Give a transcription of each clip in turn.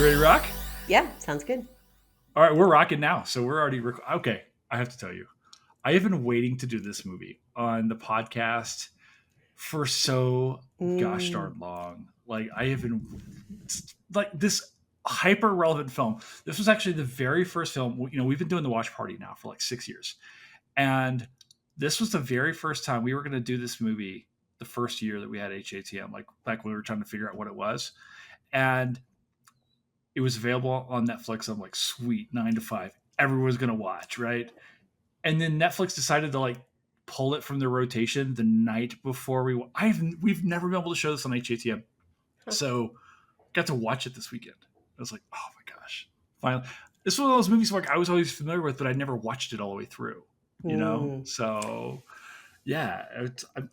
ready to rock? Yeah, sounds good. All right, we're rocking now. So we're already okay. I have to tell you, I have been waiting to do this movie on the podcast for so gosh Mm, darn long. Like I have been like this hyper relevant film. This was actually the very first film. You know, we've been doing the watch party now for like 6 years, and this was the very first time we were going to do this movie. The first year that we had HATM, like back when we were trying to figure out what it was, and it was available on Netflix. I'm like, sweet, 9 to 5. Everyone's gonna watch, right? And then Netflix decided to like pull it from the rotation the night before we've never been able to show this on HATM. huh. So got to watch it this weekend. I was like, oh my gosh, finally. This is one of those movies like I was always familiar with, but I never watched it all the way through. You know, Mm. so yeah,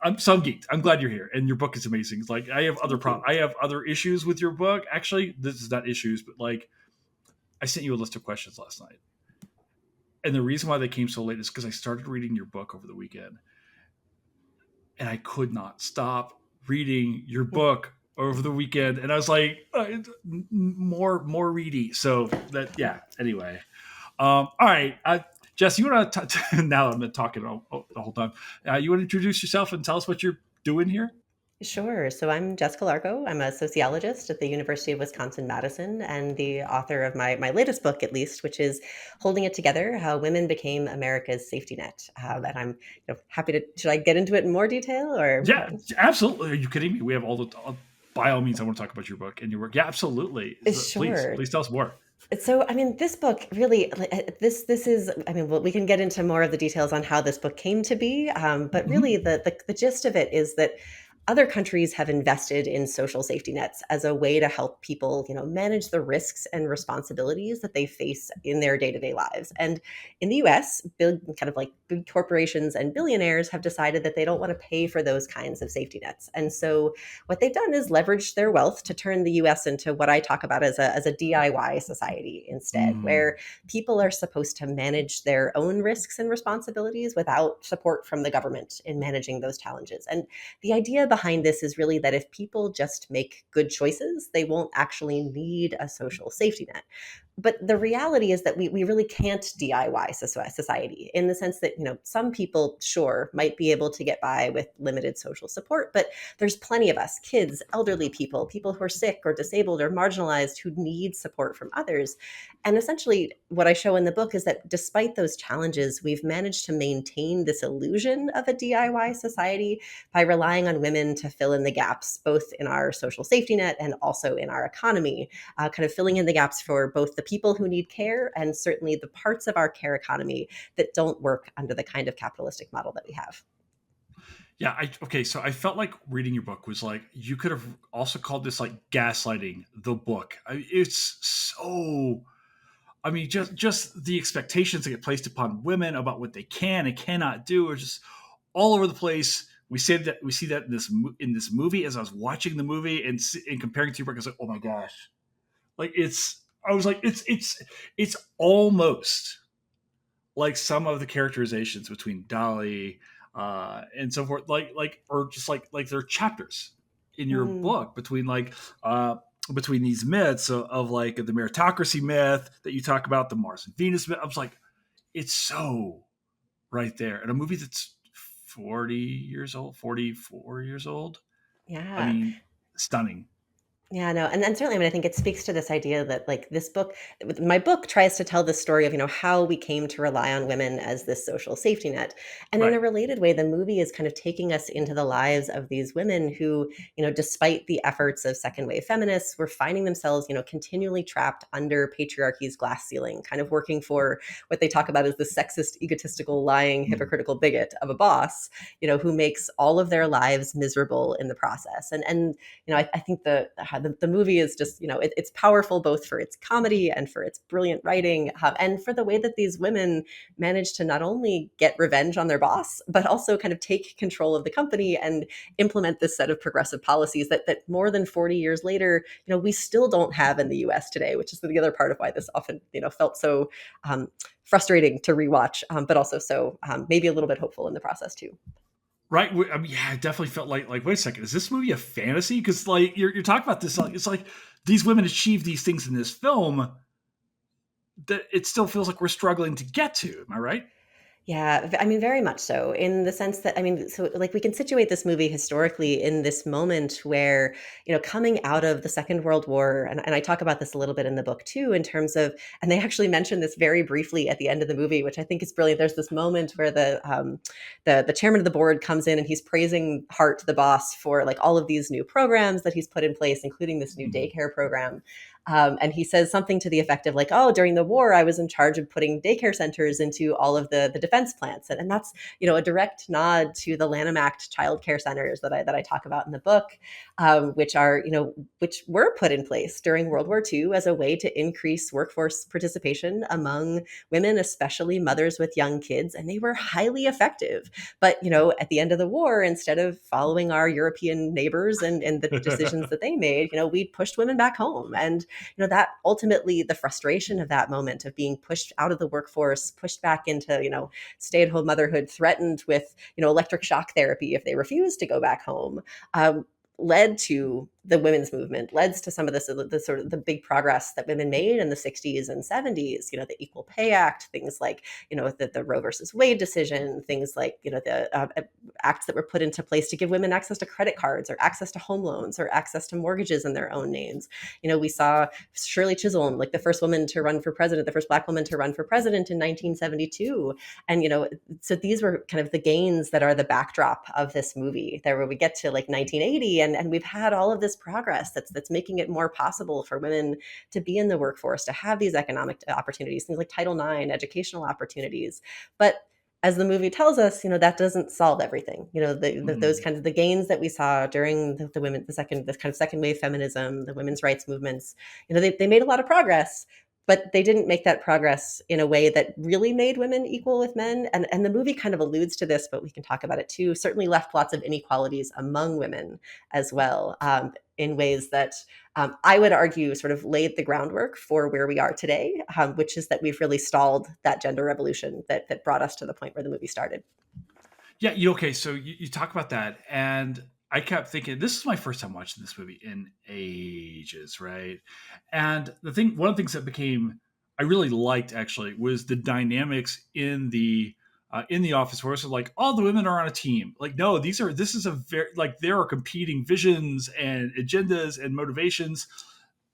I'm so geeked. I'm glad you're here, and your book is amazing. It's like I have other Thank you. I have other issues with your book. Actually, this is not issues, but like I sent you a list of questions last night, and the reason why they came so late is because I started reading your book over the weekend, and I could not stop reading your book over the weekend, and I was like, more ready. So that yeah. Anyway, all right. Jess, you want to now I'm talking the whole time. You want to introduce yourself and tell us what you're doing here? Sure. So I'm Jess Calarco. I'm a sociologist at the University of Wisconsin-Madison and the author of my latest book, at least, which is Holding It Together, How Women Became America's Safety Net. And I'm happy to, should I get into it in more detail or? Yeah, absolutely. Are you kidding me? We have by all means, I want to talk about your book and your work. Yeah, absolutely. Please, Sure. please tell us more. So, I mean, this book really, this is, I mean, well, we can get into more of the details on how this book came to be, but really, Mhm. the gist of it is that other countries have invested in social safety nets as a way to help people, manage the risks and responsibilities that they face in their day-to-day lives. And in the US, kind of like big corporations and billionaires have decided that they don't want to pay for those kinds of safety nets. And so what they've done is leverage their wealth to turn the US into what I talk about as a DIY society instead, Mm. where people are supposed to manage their own risks and responsibilities without support from the government in managing those challenges. And the idea behind this is really that if people just make good choices, they won't actually need a social safety net. But the reality is that we really can't DIY society in the sense that, some people, sure, might be able to get by with limited social support, but there's plenty of us, kids, elderly people who are sick or disabled or marginalized who need support from others. And essentially, what I show in the book is that despite those challenges, we've managed to maintain this illusion of a DIY society by relying on women to fill in the gaps, both in our social safety net and also in our economy, kind of filling in the gaps for both the people who need care and certainly the parts of our care economy that don't work under the kind of capitalistic model that we have. Yeah, okay, so I felt like reading your book was like you could have also called this like gaslighting the book. It's so I mean just the expectations that get placed upon women about what they can and cannot do are just all over the place. We see that in this movie as I was watching the movie and comparing it to your book. I was like, oh my gosh, like I was like it's almost like some of the characterizations between Dolly and so forth, or just like there are chapters in your Mm. book between these myths of like the meritocracy myth that you talk about, the Mars and Venus myth. I was like, it's so right there, and a movie that's 40 years old, 44 years old. I Yeah. mean, stunning. Yeah, no, and certainly, I mean, I think it speaks to this idea that, like, this book, my book tries to tell the story of, how we came to rely on women as this social safety net. And in Right. a related way, the movie is kind of taking us into the lives of these women who, despite the efforts of second wave feminists, were finding themselves, continually trapped under patriarchy's glass ceiling, kind of working for what they talk about as the sexist, egotistical, lying, Mm. hypocritical bigot of a boss, who makes all of their lives miserable in the process. And I think the movie is just, it's powerful both for its comedy and for its brilliant writing, and for the way that these women manage to not only get revenge on their boss, but also kind of take control of the company and implement this set of progressive policies that more than 40 years later, we still don't have in the US today, which is the other part of why this often, felt so frustrating to rewatch, but also so maybe a little bit hopeful in the process too. Right. I mean, yeah, it definitely felt like, wait a second, is this movie a fantasy? Because like you're talking about this, like it's like these women achieve these things in this film that it still feels like we're struggling to get to. Am I right? Yeah, I mean, very much so, in the sense that, I mean, so like we can situate this movie historically in this moment where, coming out of the Second World War, and I talk about this a little bit in the book too, in terms of, and they actually mention this very briefly at the end of the movie, which I think is brilliant. There's this moment where the chairman of the board comes in and he's praising Hart, the boss, for like all of these new programs that he's put in place, including this new Mhm. daycare program. And he says something to the effect of like, "Oh, during the war, I was in charge of putting daycare centers into all of the defense plants," and that's a direct nod to the Lanham Act child care centers that I talk about in the book, which are which were put in place during World War II as a way to increase workforce participation among women, especially mothers with young kids, and they were highly effective. But at the end of the war, instead of following our European neighbors and the decisions that they made, we pushed women back home, and that ultimately, the frustration of that moment of being pushed out of the workforce, pushed back into stay-at-home motherhood, threatened with electric shock therapy if they refused to go back home, led to the women's movement, led to some of the sort of the big progress that women made in the 60s and 70s, the Equal Pay Act, things like the Roe versus Wade decision, things like the acts that were put into place to give women access to credit cards or access to home loans or access to mortgages in their own names. We saw Shirley Chisholm, like the first woman to run for president, the first Black woman to run for president in 1972. And, so these were kind of the gains that are the backdrop of this movie, there where we get to like 1980, and we've had all of this progress that's making it more possible for women to be in the workforce, to have these economic opportunities, things like Title IX, educational opportunities. But as the movie tells us, that doesn't solve everything. Those Mhm. kinds of the gains that we saw during the kind of second wave feminism, the women's rights movements, they made a lot of progress, but they didn't make that progress in a way that really made women equal with men. And the movie kind of alludes to this, but we can talk about it too. Certainly left lots of inequalities among women as well, in ways that I would argue sort of laid the groundwork for where we are today, which is that we've really stalled that gender revolution that brought us to the point where the movie started. Yeah. Okay. So you talk about that, and I kept thinking this is my first time watching this movie in ages, right? And one of the things that became I really liked actually was the dynamics in the office where it's like all the women are on a team. Like, no, this is a very like there are competing visions and agendas and motivations.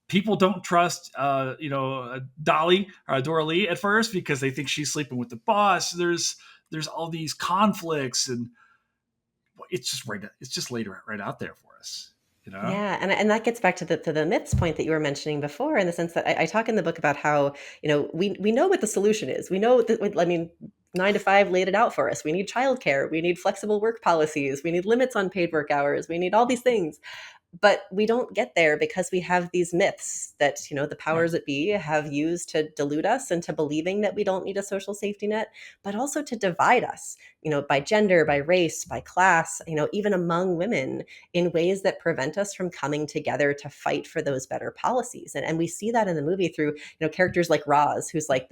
People don't trust Dolly or Dora Lee at first because they think she's sleeping with the boss. There's all these conflicts, and it's just laid right out there for us, you know. Yeah, and that gets back to the myths point that you were mentioning before, in the sense that I talk in the book about how we know what the solution is. We know that, I mean, 9 to 5 laid it out for us. We need childcare. We need flexible work policies. We need limits on paid work hours. We need all these things, but we don't get there because we have these myths that the Right. powers that be have used to delude us into believing that we don't need a social safety net, but also to divide us, by gender, by race, by class, even among women, in ways that prevent us from coming together to fight for those better policies. And we see that in the movie through characters like Roz, who's like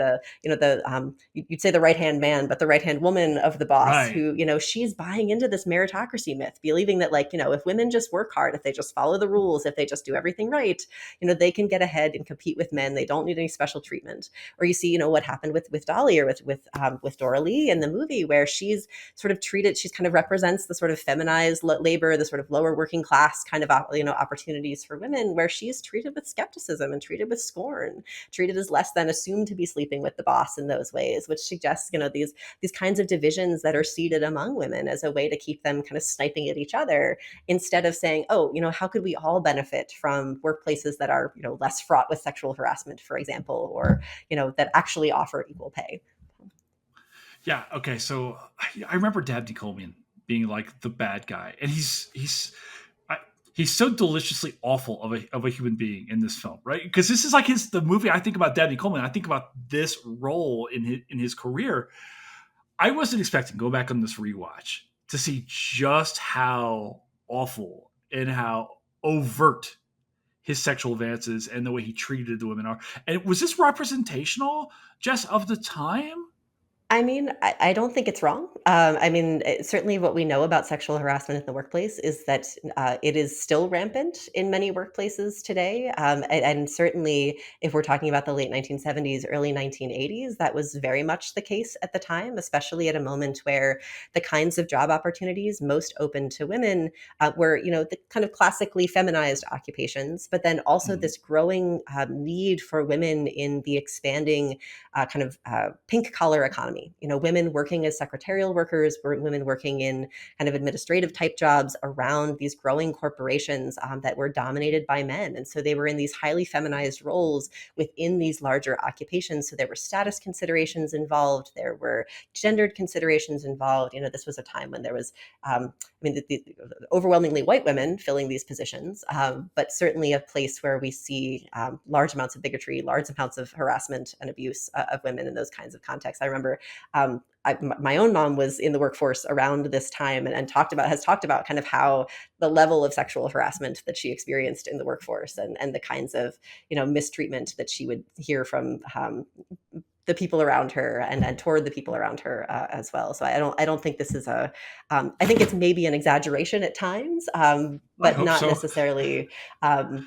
you'd say the right hand man, but the right hand woman of the boss, Right. who she's buying into this meritocracy myth, believing that, like, if women just work hard, if they just follow the rules, if they just do everything right, they can get ahead and compete with men. They don't need any special treatment. Or you see, what happened with Dolly, or with Dora Lee in the movie, where she's sort of treated, she's kind of represents the sort of feminized labor, the sort of lower working class kind of opportunities for women, where she's treated with skepticism and treated with scorn, treated as less than, assumed to be sleeping with the boss in those ways, which suggests these kinds of divisions that are seeded among women as a way to keep them kind of sniping at each other, instead of saying, oh, how could we all benefit from workplaces that are less fraught with sexual harassment, for example, or that actually offer equal pay. Yeah. Okay. So I remember Dabney Coleman being like the bad guy, and I, he's so deliciously awful of a human being in this film, right? Because this is like the movie I think about Dabney Coleman. I think about this role in his career. I wasn't expecting go back on this rewatch to see just how awful and how overt his sexual advances and the way he treated the women are. And was this representational, Jess, of the time? I mean, I don't think it's wrong. I mean, certainly what we know about sexual harassment in the workplace is that it is still rampant in many workplaces today. And certainly, if we're talking about the late 1970s, early 1980s, that was very much the case at the time, especially at a moment where the kinds of job opportunities most open to women were, the kind of classically feminized occupations, but then also Mm, this growing need for women in the expanding kind of pink collar economy. Women working as secretarial workers, women working in kind of administrative type jobs around these growing corporations that were dominated by men. And so they were in these highly feminized roles within these larger occupations. So there were status considerations involved, there were gendered considerations involved. This was a time when there was, the overwhelmingly white women filling these positions, but certainly a place where we see large amounts of bigotry, large amounts of harassment and abuse of women in those kinds of contexts. I remember my own mom was in the workforce around this time and has talked about kind of how the level of sexual harassment that she experienced in the workforce and the kinds of mistreatment that she would hear from the people around her and toward the people around her as well. So I don't think this is I think it's maybe an exaggeration at times, I but hope not so. necessarily um,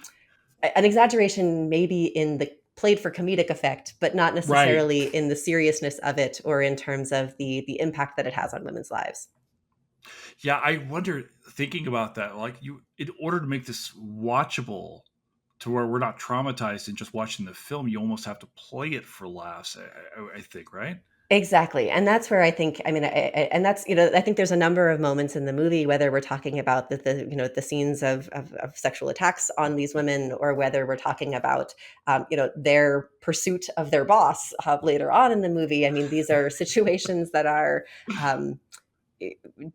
an exaggeration maybe in the played for comedic effect, but not Right. necessarily in the seriousness of it or in terms of the impact that it has on women's lives. Yeah, I wonder, thinking about that, like, you, in order to make this watchable to where we're not traumatized in just watching the film, you almost have to play it for laughs. I think, right? Exactly, and that's where I think, I mean, and that's, I think there's a number of moments in the movie, whether we're talking about the scenes of sexual attacks on these women, or whether we're talking about, their pursuit of their boss later on in the movie. I mean, these are situations that are um,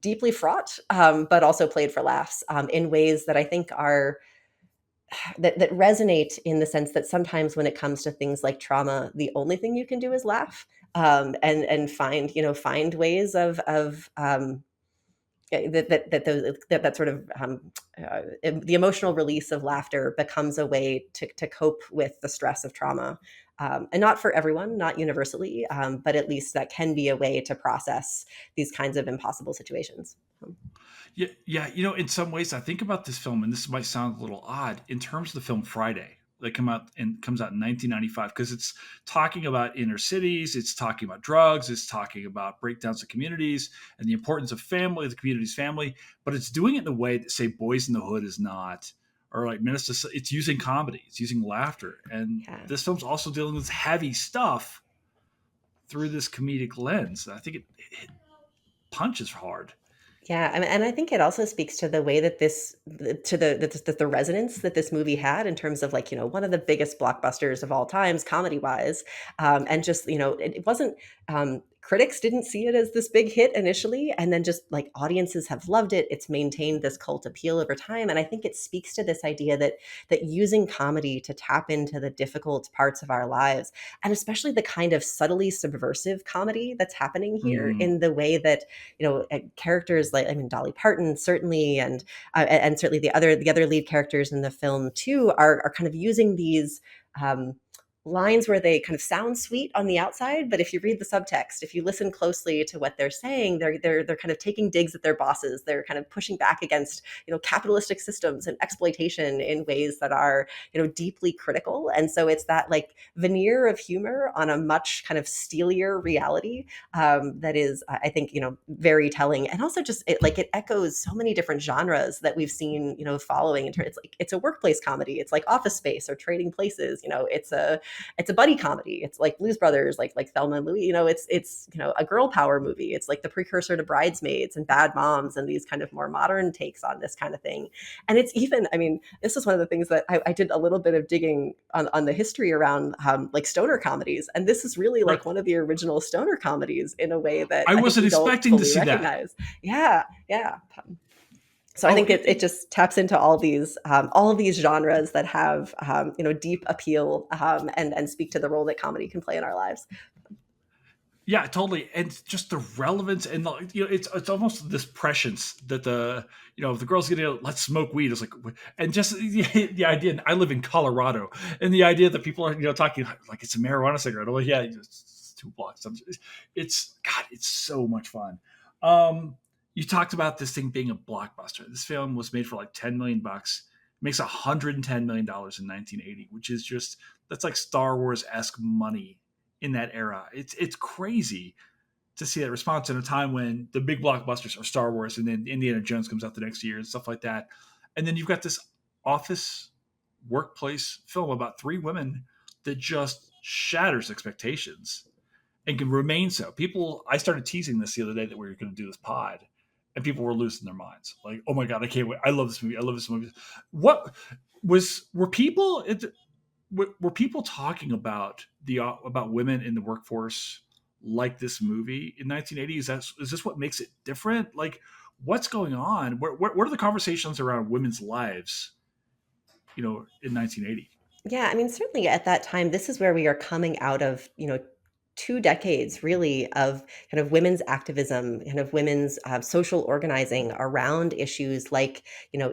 deeply fraught, but also played for laughs in ways that I think are that resonate in the sense that sometimes when it comes to things like trauma, the only thing you can do is laugh, and find ways of that sort of the emotional release of laughter becomes a way to cope with the stress of trauma. And not for everyone, not universally, but at least that can be a way to process these kinds of impossible situations. Yeah, yeah. In some ways, I think about this film, and this might sound a little odd in terms of the film Friday that comes out in 1995, because it's talking about inner cities, it's talking about drugs, it's talking about breakdowns of communities and the importance of family, the community's family, but it's doing it in a way that, say, Boys in the Hood is not, or like Minister. It's using comedy, it's using laughter, and Yeah. this film's also dealing with heavy stuff through this comedic lens. I think it punches hard. Yeah, and I think it also speaks to the way that the resonance that this movie had in terms of, like, one of the biggest blockbusters of all times, comedy wise, and just it wasn't. Critics didn't see it as this big hit initially, and then just like audiences have loved it. It's maintained this cult appeal over time, and I think it speaks to this idea that using comedy to tap into the difficult parts of our lives, and especially the kind of subtly subversive comedy that's happening here Mm. in the way that characters like, I mean, Dolly Parton certainly, and certainly the other lead characters in the film too are kind of using these um, lines where they kind of sound sweet on the outside, but if you read the subtext, if you listen closely to what they're saying, they're kind of taking digs at their bosses. They're kind of pushing back against capitalistic systems and exploitation in ways that are deeply critical. And so it's that like veneer of humor on a much kind of steelier reality that is, I think, very telling, and also just it echoes so many different genres that we've seen, following. It's like it's a workplace comedy. It's like Office Space or Trading Places. It's a buddy comedy. It's like Blues Brothers, like Thelma and Louise. It's a girl power movie. It's like the precursor to Bridesmaids and Bad Moms and these kind of more modern takes on this kind of thing. And it's even, I mean, this is one of the things that I did a little bit of digging on the history around like stoner comedies, and this is really Right. like one of the original stoner comedies in a way that I I think wasn't we don't expecting to fully see that. recognize. Yeah, yeah. So I Oh, think it just taps into all of these genres that have deep appeal, and speak to the role that comedy can play in our lives. yeah, totally. And just the relevance, and it's almost this prescience that if the girl's gonna let's smoke weed. It's like, and just the idea. And I live in Colorado, and the idea that people are talking like it's a marijuana cigarette. Oh yeah, 2 blocks. It's God, it's so much fun. Um, you talked about this thing being a blockbuster. This film was made for like 10 million bucks. It makes 110 million dollars in 1980, which is just that's like Star Wars esque money in that era. It's crazy to see that response in a time when the big blockbusters are Star Wars and then Indiana Jones comes out the next year and stuff like that. And then you've got this office workplace film about 3 women that just shatters expectations and can remain so. People, I started teasing this the other day that we were going to do this pod, and people were losing their minds. Like, oh my God, I can't wait. I love this movie. I love this movie. What were people, were people talking about about women in the workforce like this movie in 1980? Is this what makes it different? Like, what's going on? What are the conversations around women's lives, in 1980? Yeah, I mean, certainly at that time, this is where we are coming out of, 2 decades really of kind of women's activism, kind of women's social organizing around issues like,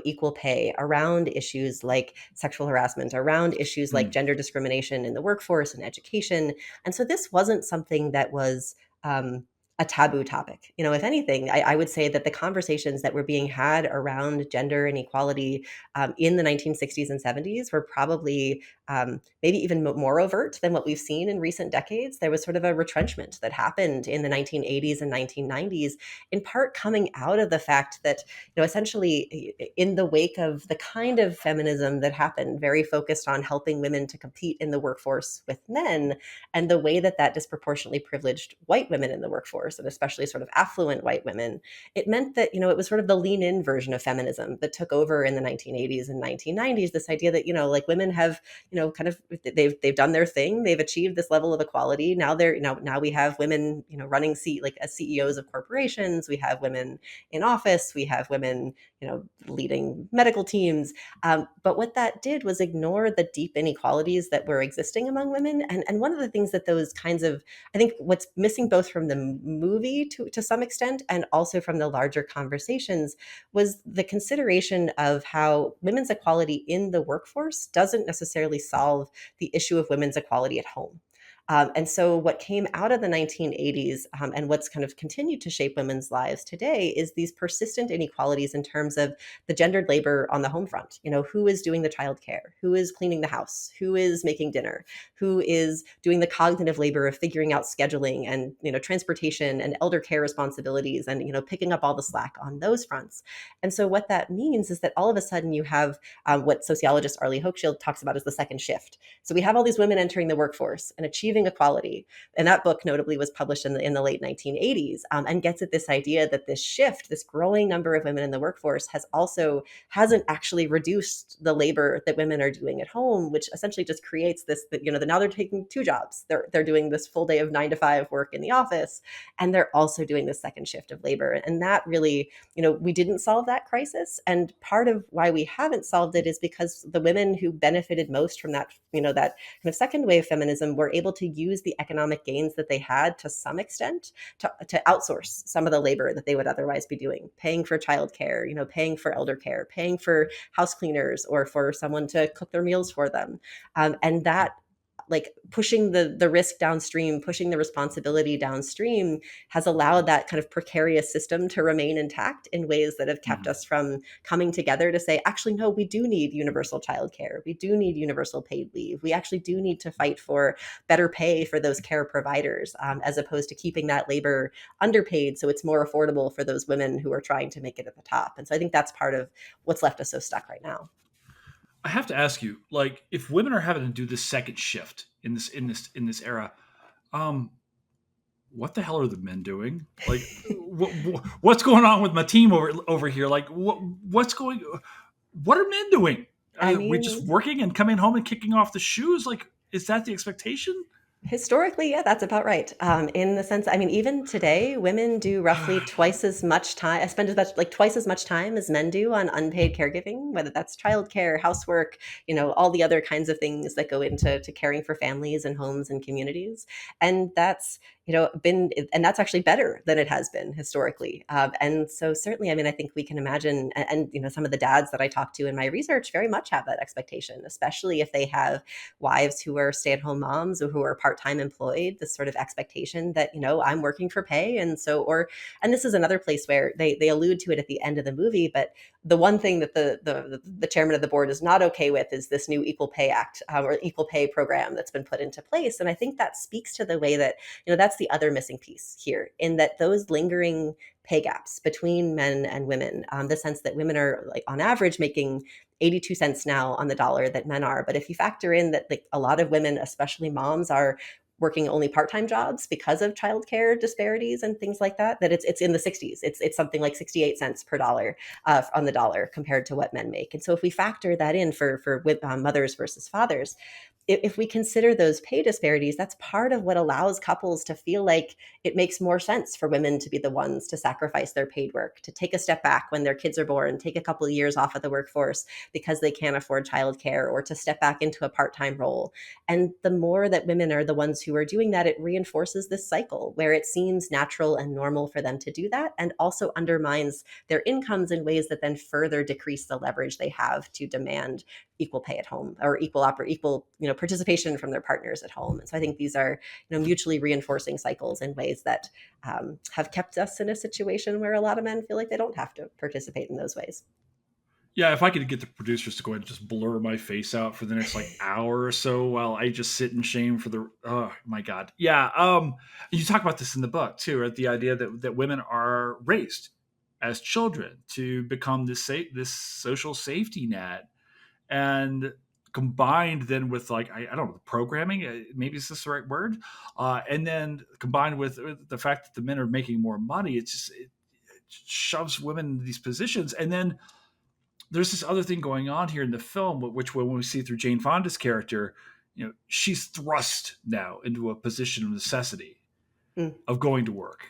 equal pay, around issues like sexual harassment, around issues like Mm, gender discrimination in the workforce and education. And so this wasn't something that was a taboo topic. If anything, I would say that the conversations that were being had around gender and equality in the 1960s and 70s were probably maybe even more overt than what we've seen in recent decades. There was sort of a retrenchment that happened in the 1980s and 1990s, in part coming out of the fact that, essentially in the wake of the kind of feminism that happened, very focused on helping women to compete in the workforce with men, and the way that that disproportionately privileged white women in the workforce, and especially sort of affluent white women, it meant that, it was sort of the lean in version of feminism that took over in the 1980s and 1990s. This idea that, like women have, kind of they've done their thing, they've achieved this level of equality. Now now we have women, running like as CEOs of corporations, we have women in office, we have women, leading medical teams. But what that did was ignore the deep inequalities that were existing among women. And one of the things that those kinds of, I think what's missing both from the movie to some extent and also from the larger conversations was the consideration of how women's equality in the workforce doesn't necessarily solve the issue of women's equality at home. And so, what came out of the 1980s and what's kind of continued to shape women's lives today is these persistent inequalities in terms of the gendered labor on the home front. Who is doing the childcare? Who is cleaning the house? Who is making dinner? Who is doing the cognitive labor of figuring out scheduling and transportation and elder care responsibilities and picking up all the slack on those fronts? And so, what that means is that all of a sudden you have what sociologist Arlie Hochschild talks about as the second shift. So we have all these women entering the workforce and achieving equality. And that book notably was published in the late 1980s, and gets at this idea that this shift, this growing number of women in the workforce hasn't actually reduced the labor that women are doing at home, which essentially just creates this, that, now they're taking 2 jobs. They're doing this full day of 9 to 5 work in the office, and they're also doing the second shift of labor. And that really, we didn't solve that crisis. And part of why we haven't solved it is because the women who benefited most from that, that kind of second wave feminism were able to use the economic gains that they had to some extent to outsource some of the labor that they would otherwise be doing, paying for childcare, paying for elder care, paying for house cleaners or for someone to cook their meals for them. And that, like, pushing the risk downstream, pushing the responsibility downstream, has allowed that kind of precarious system to remain intact in ways that have kept mm. us from coming together to say, actually, no, we do need universal childcare. We do need universal paid leave. We actually do need to fight for better pay for those care providers, as opposed to keeping that labor underpaid so it's more affordable for those women who are trying to make it at the top. And so I think that's part of what's left us so stuck right now. I have to ask you, like, if women are having to do this second shift in this era, um, what the hell are the men doing? Like, what's going on with my team over here? Like, what's going? What are men doing? I Are we just mean, working and coming home and kicking off the shoes? Like, is that the expectation? historically, yeah, that's about right. In the sense, I mean, even today, women do roughly twice as much time, spend like twice as much time as men do on unpaid caregiving, whether that's childcare, housework, all the other kinds of things that go into caring for families and homes and communities. And that's, been, and that's actually better than it has been historically. And so certainly, I mean, I think we can imagine, some of the dads that I talk to in my research very much have that expectation, especially if they have wives who are stay-at-home moms or who are part-time employed, this sort of expectation that, I'm working for pay. And this is another place where they allude to it at the end of the movie, but the one thing that the chairman of the board is not okay with is this new Equal Pay Act, or Equal Pay program that's been put into place. And I think that speaks to the way that, that's the other missing piece here, in that those lingering pay gaps between men and women, the sense that women are, like, on average making 82 cents now on the dollar that men are. But if you factor in that, like, a lot of women, especially moms, are working only part-time jobs because of childcare disparities and things like that, that it's in the 60s. It's something like 68 cents per dollar on the dollar compared to what men make. And so if we factor that in for mothers versus fathers, if we consider those pay disparities, that's part of what allows couples to feel like it makes more sense for women to be the ones to sacrifice their paid work, to take a step back when their kids are born, take a couple of years off of the workforce because they can't afford childcare, or to step back into a part-time role. And the more that women are the ones who are doing that, it reinforces this cycle where it seems natural and normal for them to do that, and also undermines their incomes in ways that then further decrease the leverage they have to demand equal pay at home, or equal participation from their partners at home. And so I think these are, mutually reinforcing cycles in ways that have kept us in a situation where a lot of men feel like they don't have to participate in those ways. Yeah, if I could get the producers to go ahead and just blur my face out for the next like hour or so while I just sit in shame for the, oh my God. Yeah. You talk about this in the book too, right? The idea that women are raised as children to become this social safety net, and combined then with, like, I don't know, programming, maybe is this the right word? And then combined with the fact that the men are making more money, it shoves women into these positions. And then there's this other thing going on here in the film, which when we see through Jane Fonda's character, she's thrust now into a position of necessity Mm, of going to work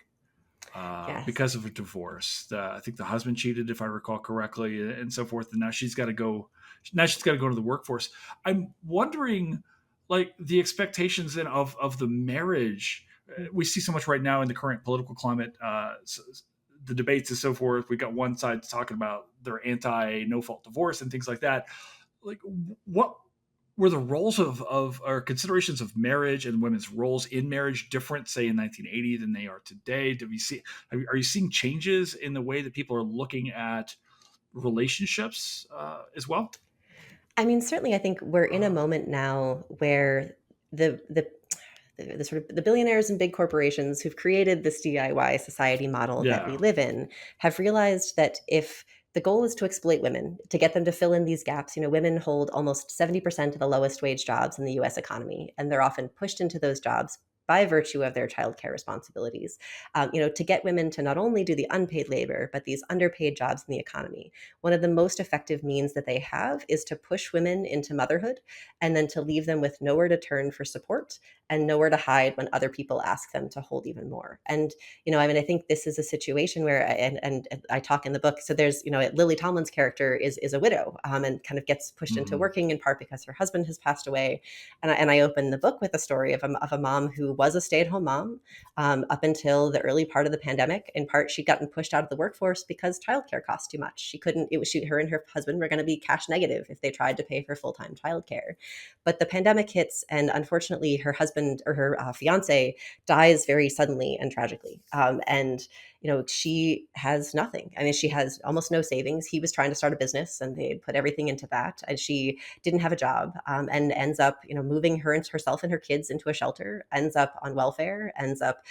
yes. because of a divorce. I think the husband cheated, if I recall correctly, and so forth. And now she's got to go. Now she's got to go to the workforce. I'm wondering, like, the expectations then of the marriage. We see so much right now in the current political climate. The debates and so forth. We got one side talking about their anti no fault divorce and things like that. Like, what were the roles of or considerations of marriage and women's roles in marriage different, say, in 1980 than they are today? Are you seeing changes in the way that people are looking at relationships as well? I mean, certainly, I think we're in a moment now where the sort of the billionaires and big corporations who've created this DIY society model that we Yeah. live in have realized that if the goal is to exploit women, to get them to fill in these gaps, women hold almost 70% of the lowest wage jobs in the US economy, and they're often pushed into those jobs by virtue of their childcare responsibilities. To get women to not only do the unpaid labor, but these underpaid jobs in the economy. One of the most effective means that they have is to push women into motherhood, and then to leave them with nowhere to turn for support and nowhere to hide when other people ask them to hold even more. And, I mean, I think this is a situation where, and I talk in the book, so there's, Lily Tomlin's character is a widow, and kind of gets pushed into Mhm. working in part because her husband has passed away. And I open the book with a story of a mom who was a stay-at-home mom up until the early part of the pandemic. In part, she'd gotten pushed out of the workforce because childcare cost too much. She couldn't, her and her husband were going to be cash negative if they tried to pay for full-time childcare. But the pandemic hits, and unfortunately, her husband, or her fiance, dies very suddenly and tragically. And she has nothing. I mean, she has almost no savings. He was trying to start a business, and they put everything into that, and she didn't have a job, and ends up, moving herself and her kids into a shelter. Ends up on welfare. Ends up,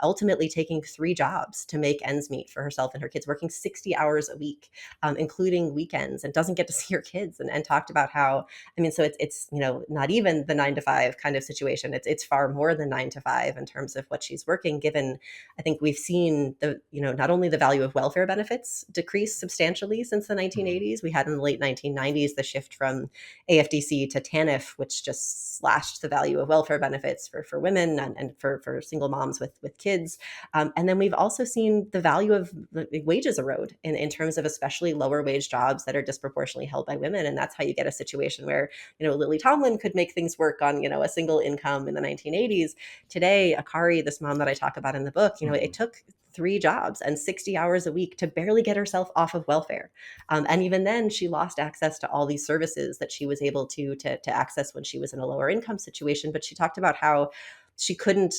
ultimately taking 3 jobs to make ends meet for herself and her kids, working 60 hours a week, including weekends, and doesn't get to see her kids. And talked about how, I mean, so it's not even the 9 to 5 kind of situation. It's far more than 9 to 5 in terms of what she's working. Given, I think we've seen seen not only the value of welfare benefits decrease substantially since the Mhm. 1980s. We had in the late 1990s the shift from AFDC to TANF, which just slashed the value of welfare benefits for women and for single moms with kids. And then we've also seen the value of the wages erode in terms of especially lower wage jobs that are disproportionately held by women. And that's how you get a situation where, Lily Tomlin could make things work on, a single income in the 1980s. Today, Akari, this mom that I talk about in the book, it Mhm. took 3 jobs and 60 hours a week to barely get herself off of welfare. And even then, she lost access to all these services that she was able to access when she was in a lower income situation. But she talked about how she couldn't,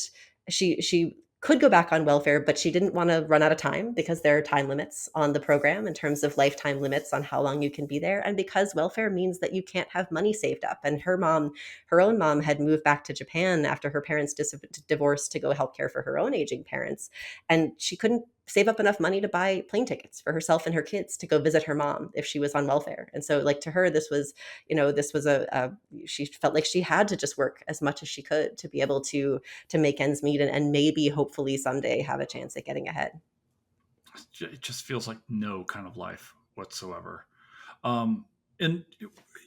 she could go back on welfare, but she didn't want to run out of time because there are time limits on the program in terms of lifetime limits on how long you can be there. And because welfare means that you can't have money saved up. And her own mom had moved back to Japan after her parents divorced to go help care for her own aging parents. And she couldn't save up enough money to buy plane tickets for herself and her kids to go visit her mom if she was on welfare. And so like to her, this was she felt like she had to just work as much as she could to be able to make ends meet and maybe hopefully someday have a chance at getting ahead. It just feels like no kind of life whatsoever. Um, and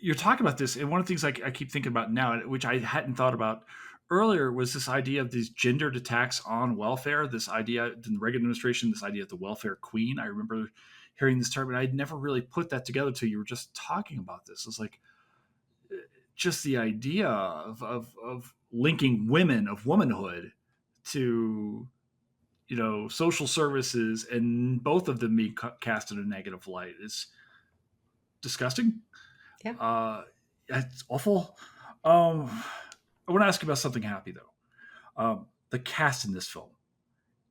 you're talking about this, and one of the things I keep thinking about now, which I hadn't thought about earlier, was this idea of these gendered attacks on welfare. This idea in the Reagan administration, this idea of the welfare queen. I remember hearing this term, and I'd never really put that together till you were just talking about this. It's like just the idea of linking women, of womanhood, to social services, and both of them being cast in a negative light is disgusting. Yeah. It's awful. um I want to ask you about something happy though. The cast in this film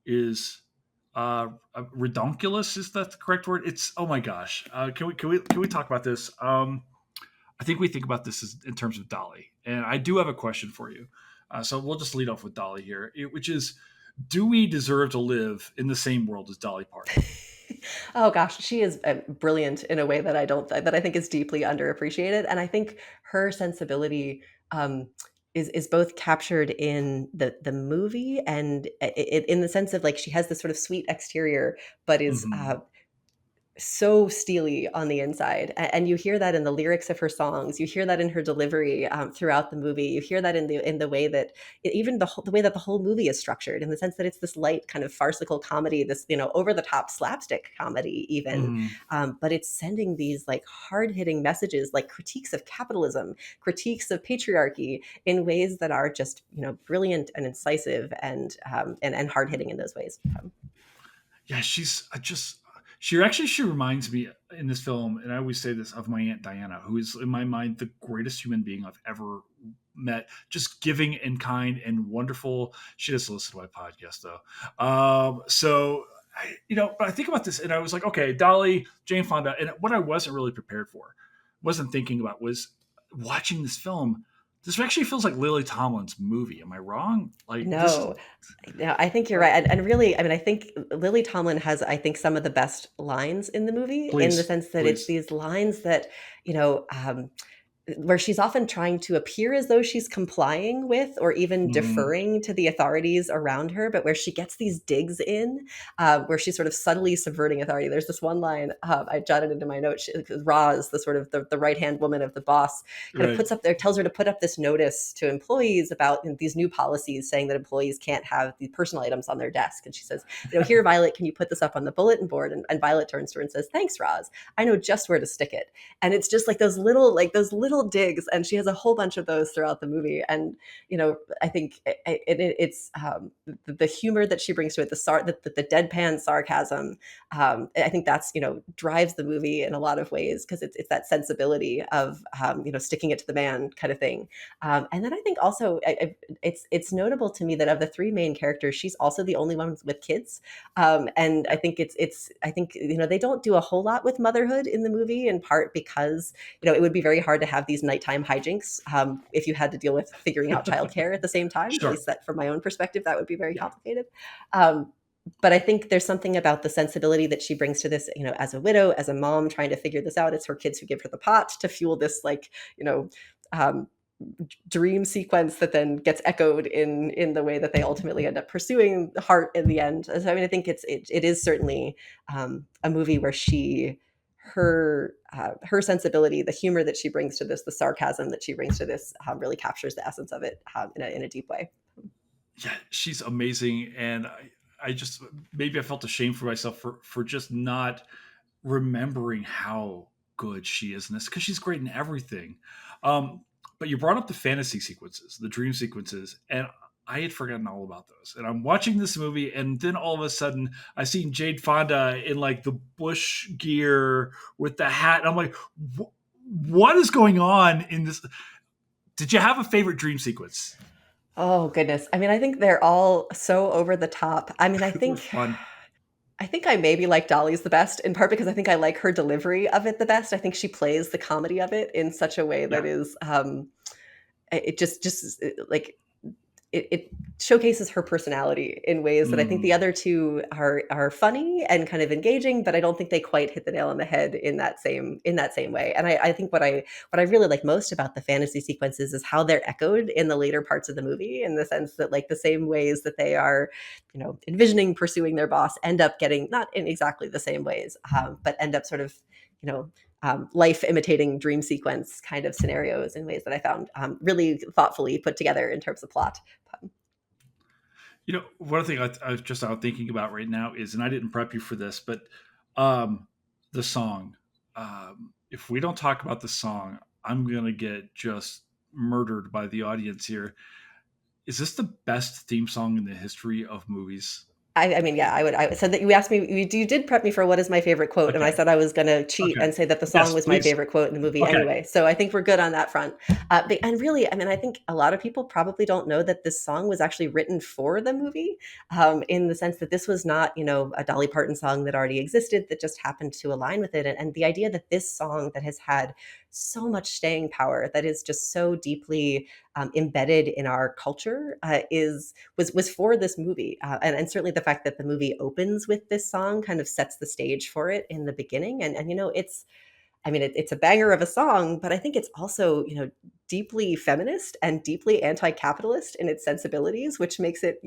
is redonkulous. Is that the correct word? It's, oh my gosh. Can we talk about this? I think we think about this in terms of Dolly, and I do have a question for you. So we'll just lead off with Dolly here, which is, do we deserve to live in the same world as Dolly Parton? Oh gosh, she is brilliant in a way that I think is deeply underappreciated, and I think her sensibility um, is both captured in the movie and in the sense of like she has this sort of sweet exterior, but is Hmm. so steely on the inside. And you hear that in the lyrics of her songs. You hear that in her delivery throughout the movie. You hear that in the way that even the way that the whole movie is structured, in the sense that it's this light kind of farcical comedy, this over the top slapstick comedy even, Hmm. but it's sending these like hard hitting messages, like critiques of capitalism, critiques of patriarchy, in ways that are just brilliant and incisive and hard hitting in those ways. Yeah, she's I just she reminds me in this film, and I always say this, of my Aunt Diana, who is in my mind the greatest human being I've ever met. Just giving and kind and wonderful. She doesn't listen to my podcast though. So but I think about this, and I was like, okay, Dolly, Jane Fonda, and what I wasn't really prepared for, wasn't thinking about, was watching this film. This actually feels like Lily Tomlin's movie. Am I wrong? Like this is No, no, I think you're like, right. And really, I mean, I think Lily Tomlin has, I think, some of the best lines in the movie, in the please, sense that it's please. these lines that, you know, um, where she's often trying to appear as though she's complying with or even Mhm. deferring to the authorities around her, but where she gets these digs in, where she's sort of subtly subverting authority. There's this one line I jotted into my notes. Roz, the sort of the right hand woman of the boss, kind of Right. puts up there, tells her to put up this notice to employees about these new policies saying that employees can't have the personal items on their desk. And she says, here, Violet, can you put this up on the bulletin board? And Violet turns to her and says, thanks, Roz. I know just where to stick it. And it's just like those little digs, and she has a whole bunch of those throughout the movie. And I think it's the humor that she brings to it, the deadpan sarcasm. I think that's drives the movie in a lot of ways, because it's that sensibility of sticking it to the man kind of thing. And then I think also it's notable to me that of the three main characters, she's also the only one with kids. And I think I think they don't do a whole lot with motherhood in the movie, in part because it would be very hard to have these nighttime hijinks if you had to deal with figuring out childcare at the same time. At Sure. least that, from my own perspective, that would be very Yeah. complicated. Um, but I think there's something about the sensibility that she brings to this, as a widow, as a mom trying to figure this out. It's her kids who give her the pot to fuel this, like, you know, um, dream sequence that then gets echoed in the way that they ultimately end up pursuing the heart in the end. So I mean, I think it is certainly a movie where her sensibility, the humor that she brings to this, the sarcasm that she brings to this, really captures the essence of it in a deep way. Yeah, she's amazing, and I just maybe I felt ashamed for myself for just not remembering how good she is in this because she's great in everything. Um, but you brought up the fantasy sequences, the dream sequences, and I had forgotten all about those. And I'm watching this movie, and then all of a sudden, I seen Jane Fonda in like the bush gear with the hat, and I'm like, what is going on in this? Did you have a favorite dream sequence? Oh goodness. I mean, I think they're all so over the top. I mean, They're fun. I think I maybe like Dolly's the best, in part because I think I like her delivery of it the best. I think she plays the comedy of it in such a way Yeah. that is it just like it showcases her personality in ways that I think the Mm. other two are funny and kind of engaging, but I don't think they quite hit the nail on the head in that same way. And I think what I really like most about the fantasy sequences is how they're echoed in the later parts of the movie, in the sense that like the same ways that they are, envisioning pursuing their boss end up getting not in exactly the same ways, but end up sort of, you know, life imitating dream sequence kind of scenarios in ways that I found really thoughtfully put together in terms of plot. One thing I was just out thinking about right now is, and I didn't prep you for this, but um, the song. If we don't talk about the song, I'm gonna get just murdered by the audience here. Is this the best theme song in the history of movies? I mean, yeah, I said that you asked me, you did prep me for what is my favorite quote, and I Okay. said I was going to cheat Okay. and say that the song Yes, was my please. favorite quote in the movie Okay. anyway. So I think we're good on that front. And really, I mean, I think a lot of people probably don't know that this song was actually written for the movie, in the sense that this was not, a Dolly Parton song that already existed that just happened to align with it. And the idea that this song that has had so much staying power, that is just so deeply embedded in our culture, was for this movie, and certainly the fact that the movie opens with this song kind of sets the stage for it in the beginning, and it's, I mean, it's a banger of a song, but I think it's also, deeply feminist and deeply anti-capitalist in its sensibilities, which makes it,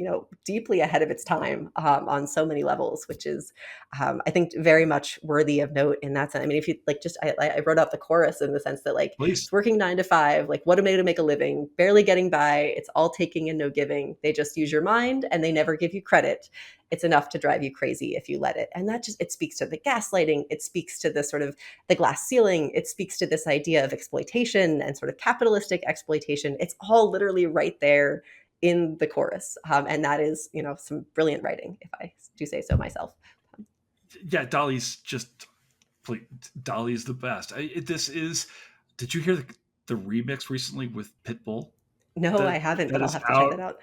deeply ahead of its time, on so many levels, which is, I think, very much worthy of note in that sense. I mean, if you like, just I wrote up the chorus in the sense that like Please. it's working 9 to 5, like what a way to make a living, barely getting by. It's all taking and no giving. They just use your mind and they never give you credit. It's enough to drive you crazy if you let it. And that just, it speaks to the gaslighting. It speaks to the sort of the glass ceiling. It speaks to this idea of exploitation and sort of capitalistic exploitation. It's all literally right there in the chorus. And that is, some brilliant writing, if I do say so myself. Yeah, Dolly's just Dolly's the best. This is. Did you hear the remix recently with Pitbull? No, I That haven't, that but I'll is have to check out. that out.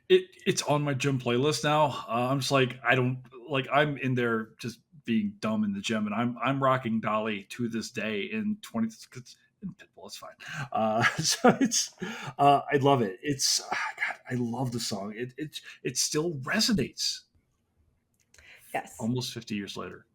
It's on my gym playlist now. I'm just like, I don't like, I'm in there just being dumb in the gym, and I'm rocking Dolly to this day in 20 cause in Pitbull. It's fine. So it's I love it. It's God, I love the song. It still resonates Yes. almost 50 years later.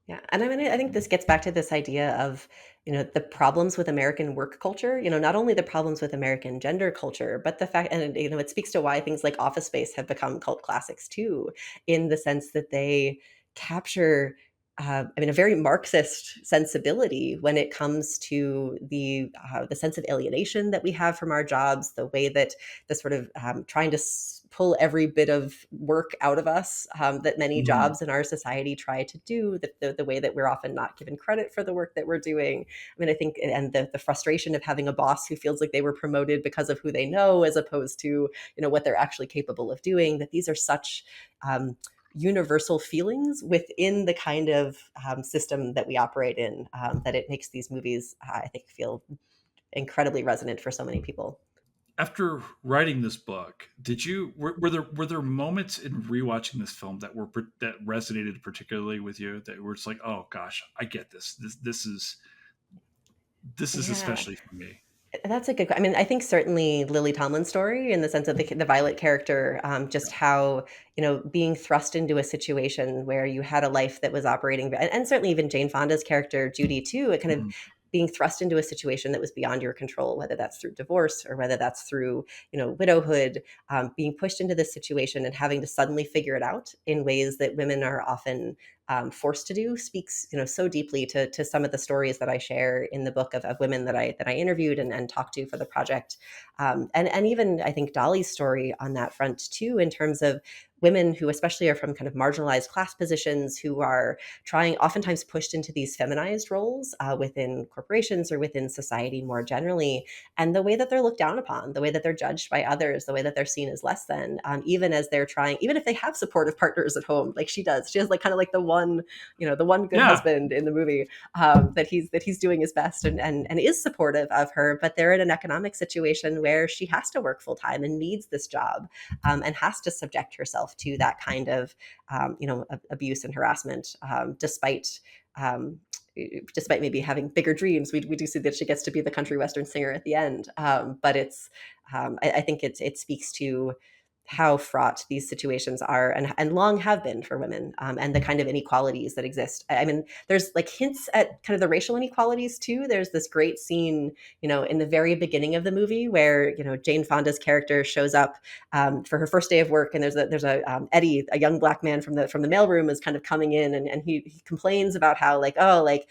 Yeah, and I mean, I think this gets back to this idea of, the problems with American work culture. Not only the problems with American gender culture, but the fact, and it speaks to why things like Office Space have become cult classics too, in the sense that they capture, I mean, a very Marxist sensibility when it comes to the sense of alienation that we have from our jobs, the way that the sort of trying to pull every bit of work out of us, that many Mhm. jobs in our society try to do, the way that we're often not given credit for the work that we're doing. I mean, I think, and the frustration of having a boss who feels like they were promoted because of who they know, as opposed to, what they're actually capable of doing, that these are such universal feelings within the kind of system that we operate in, that it makes these movies, I think, feel incredibly resonant for so many people. After writing this book, did you were there moments in rewatching this film that resonated particularly with you, that were just like, oh gosh, I get this. This is Yeah. especially for me. That's a I mean, I think certainly Lily Tomlin's story, in the sense of the Violet character, just how, being thrust into a situation where you had a life that was operating, and certainly even Jane Fonda's character, Judy, too, it kind of Mhm. being thrust into a situation that was beyond your control, whether that's through divorce or whether that's through, widowhood, being pushed into this situation and having to suddenly figure it out in ways that women are often forced to do, speaks, so deeply to some of the stories that I share in the book of women that I interviewed and talked to for the project, and even I think Dolly's story on that front too, in terms of women who especially are from kind of marginalized class positions, who are trying, oftentimes pushed into these feminized roles within corporations or within society more generally, and the way that they're looked down upon, the way that they're judged by others, the way that they're seen as less than, even as they're trying, even if they have supportive partners at home, like she does. She has like kind of like the one good Yeah. husband in the movie, that he's doing his best and is supportive of her, but they're in an economic situation where she has to work full time and needs this job, and has to subject herself to that kind of abuse and harassment, um, despite maybe having bigger dreams. We do see that she gets to be the country western singer at the end, but I think it speaks to how fraught these situations are, and long have been for women, and the kind of inequalities that exist. I mean, there's like hints at kind of the racial inequalities too. There's this great scene, in the very beginning of the movie where, Jane Fonda's character shows up for her first day of work, and there's a Eddie, a young black man from the mailroom, is kind of coming in, and he complains about how, like, oh, like,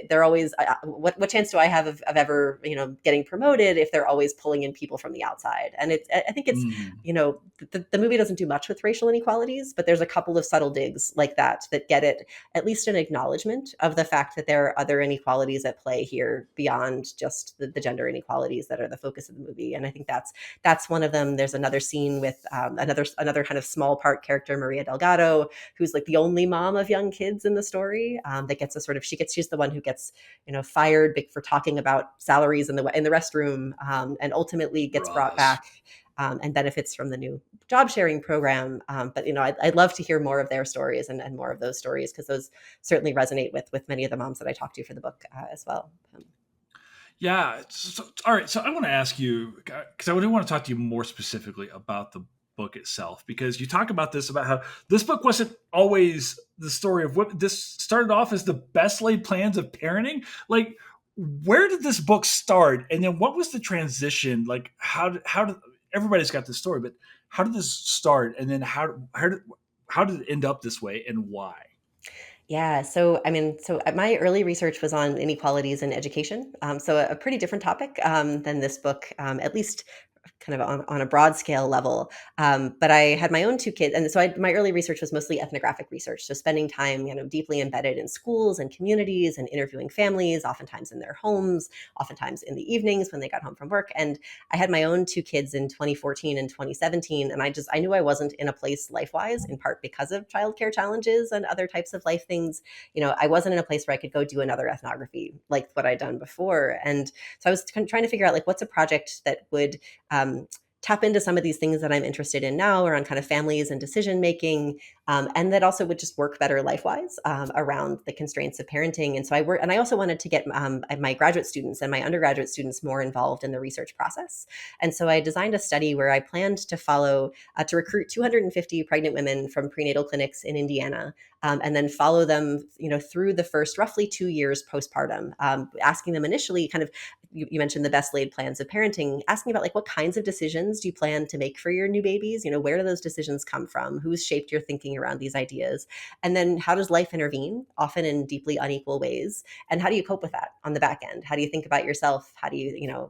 they're always, what chance do I have of ever, getting promoted if they're always pulling in people from the outside? And I think it's, Mm. the movie doesn't do much with racial inequalities, but there's a couple of subtle digs like that get it at least an acknowledgement of the fact that there are other inequalities at play here beyond just the gender inequalities that are the focus of the movie. And I think that's one of them. There's another scene with another kind of small part character, Maria Delgado, who's like the only mom of young kids in the story, that gets a sort of, she's the one who gets fired for talking about salaries in the restroom, and ultimately gets brought Gross. back, and benefits from the new job sharing program. But I'd love to hear more of their stories, and more of those stories, because those certainly resonate with many of the moms that I talked to for the book, as well. Yeah. All right. So I want to ask you, because I do want to talk to you more specifically about the book itself, because you talk about this, about how this book wasn't always the story of what this started off as the best laid plans of parenting. Like, where did this book start? And then what was the transition? Like, how did everybody's got this story, but how did this start? And then how did it end up this way, and why? Yeah. So, I mean, my early research was on inequalities in education. So a pretty different topic, than this book, at least kind of on a broad scale level. But I had my own two kids. And so my early research was mostly ethnographic research. So spending time, deeply embedded in schools and communities and interviewing families, oftentimes in their homes, oftentimes in the evenings when they got home from work. And I had my own two kids in 2014 and 2017. And I knew I wasn't in a place life-wise, in part because of childcare challenges and other types of life things. I wasn't in a place where I could go do another ethnography like what I'd done before. And so I was trying to figure out, like, what's a project that would, tap into some of these things that I'm interested in now around kind of families and decision making, and that also would just work better life wise, around the constraints of parenting. And so I also wanted to get, my graduate students and my undergraduate students more involved in the research process. And so I designed a study where I planned to recruit 250 pregnant women from prenatal clinics in Indiana, and then follow them, through the first roughly 2 years postpartum, asking them initially kind of, you mentioned the best laid plans of parenting, asking about, like, what kinds of decisions do you plan to make for your new babies? Where do those decisions come from? Who's shaped your thinking around these ideas? And then how does life intervene, often in deeply unequal ways? And how do you cope with that on the back end? How do you think about yourself? How do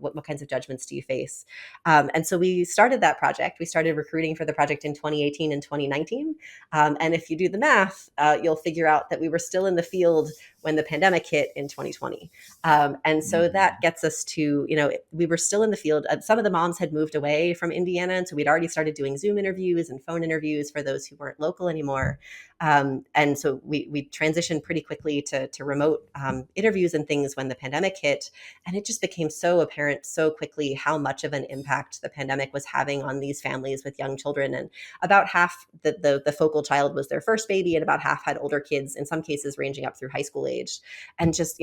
what kinds of judgments do you face? And so we started that project. We started recruiting for the project in 2018 and 2019. And if you do the math, you'll figure out that we were still in the field when the pandemic hit in 2020. And so that Mhm. gets us to, we were still in the field. Some of the moms had moved away from Indiana. And so we'd already started doing Zoom interviews and phone interviews for those who weren't local anymore. And so we transitioned pretty quickly to remote, interviews and things when the pandemic hit. And it just became so apparent so quickly how much of an impact the pandemic was having on these families with young children. And about half the focal child was their first baby, and about half had older kids, in some cases ranging up through high school age. And just,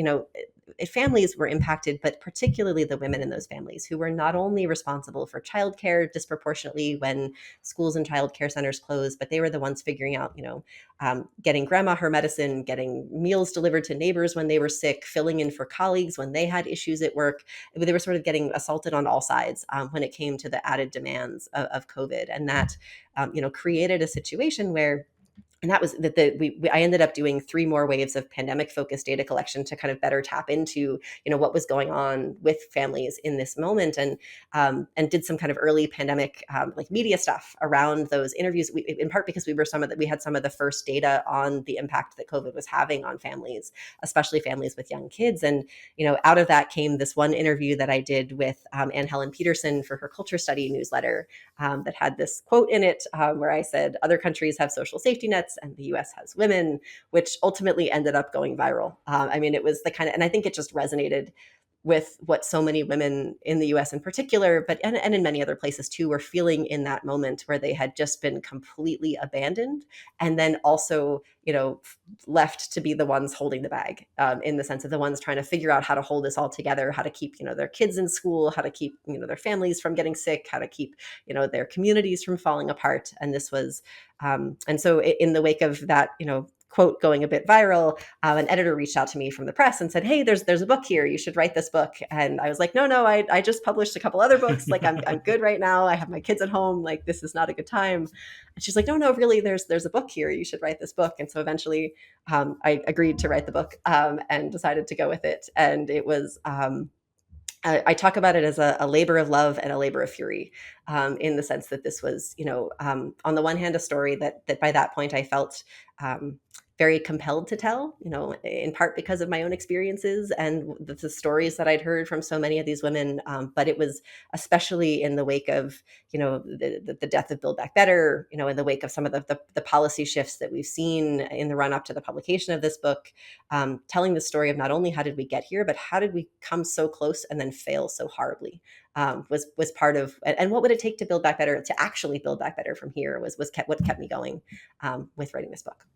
families were impacted, but particularly the women in those families who were not only responsible for childcare disproportionately when schools and childcare centers closed, but they were the ones figuring out, getting grandma her medicine, getting meals delivered to neighbors when they were sick, filling in for colleagues when they had issues at work. They were sort of getting assaulted on all sides when it came to the added demands of COVID. And that, created a situation where, and that was that I ended up doing 3 more waves of pandemic focused data collection to kind of better tap into, what was going on with families in this moment, and did some kind of early pandemic like media stuff around those interviews. In part because we had some of the first data on the impact that COVID was having on families, especially families with young kids. And out of that came this one interview that I did with Anne Helen Peterson for her Culture Study newsletter, that had this quote in it where I said, "Other countries have social safety nets and the US has women," which ultimately ended up going viral. It was the kind of, and I think it just resonated with what so many women in the US in particular, but and in many other places too, were feeling in that moment where they had just been completely abandoned, and then also, left to be the ones holding the bag, in the sense of the ones trying to figure out how to hold this all together, how to keep, their kids in school, how to keep, their families from getting sick, how to keep, their communities from falling apart. And this was, and so in the wake of that, quote going a bit viral, an editor reached out to me from the press and said, "Hey, there's a book here. You should write this book." And I was like, no, I just published a couple other books. Like, I'm good right now. I have my kids at home. Like, this is not a good time. And she's like, no, really, there's a book here. You should write this book. And so eventually, I agreed to write the book, and decided to go with it. And it was, I talk about it as a labor of love and a labor of fury, in the sense that this was, on the one hand, a story that by that point I felt very compelled to tell, in part because of my own experiences and the stories that I'd heard from so many of these women. But it was especially in the wake of, the death of Build Back Better, in the wake of some of the policy shifts that we've seen in the run up to the publication of this book, telling the story of not only how did we get here, but how did we come so close and then fail so horribly, was part of, and what would it take to build back better, to actually build back better from here, was what kept me going with writing this book.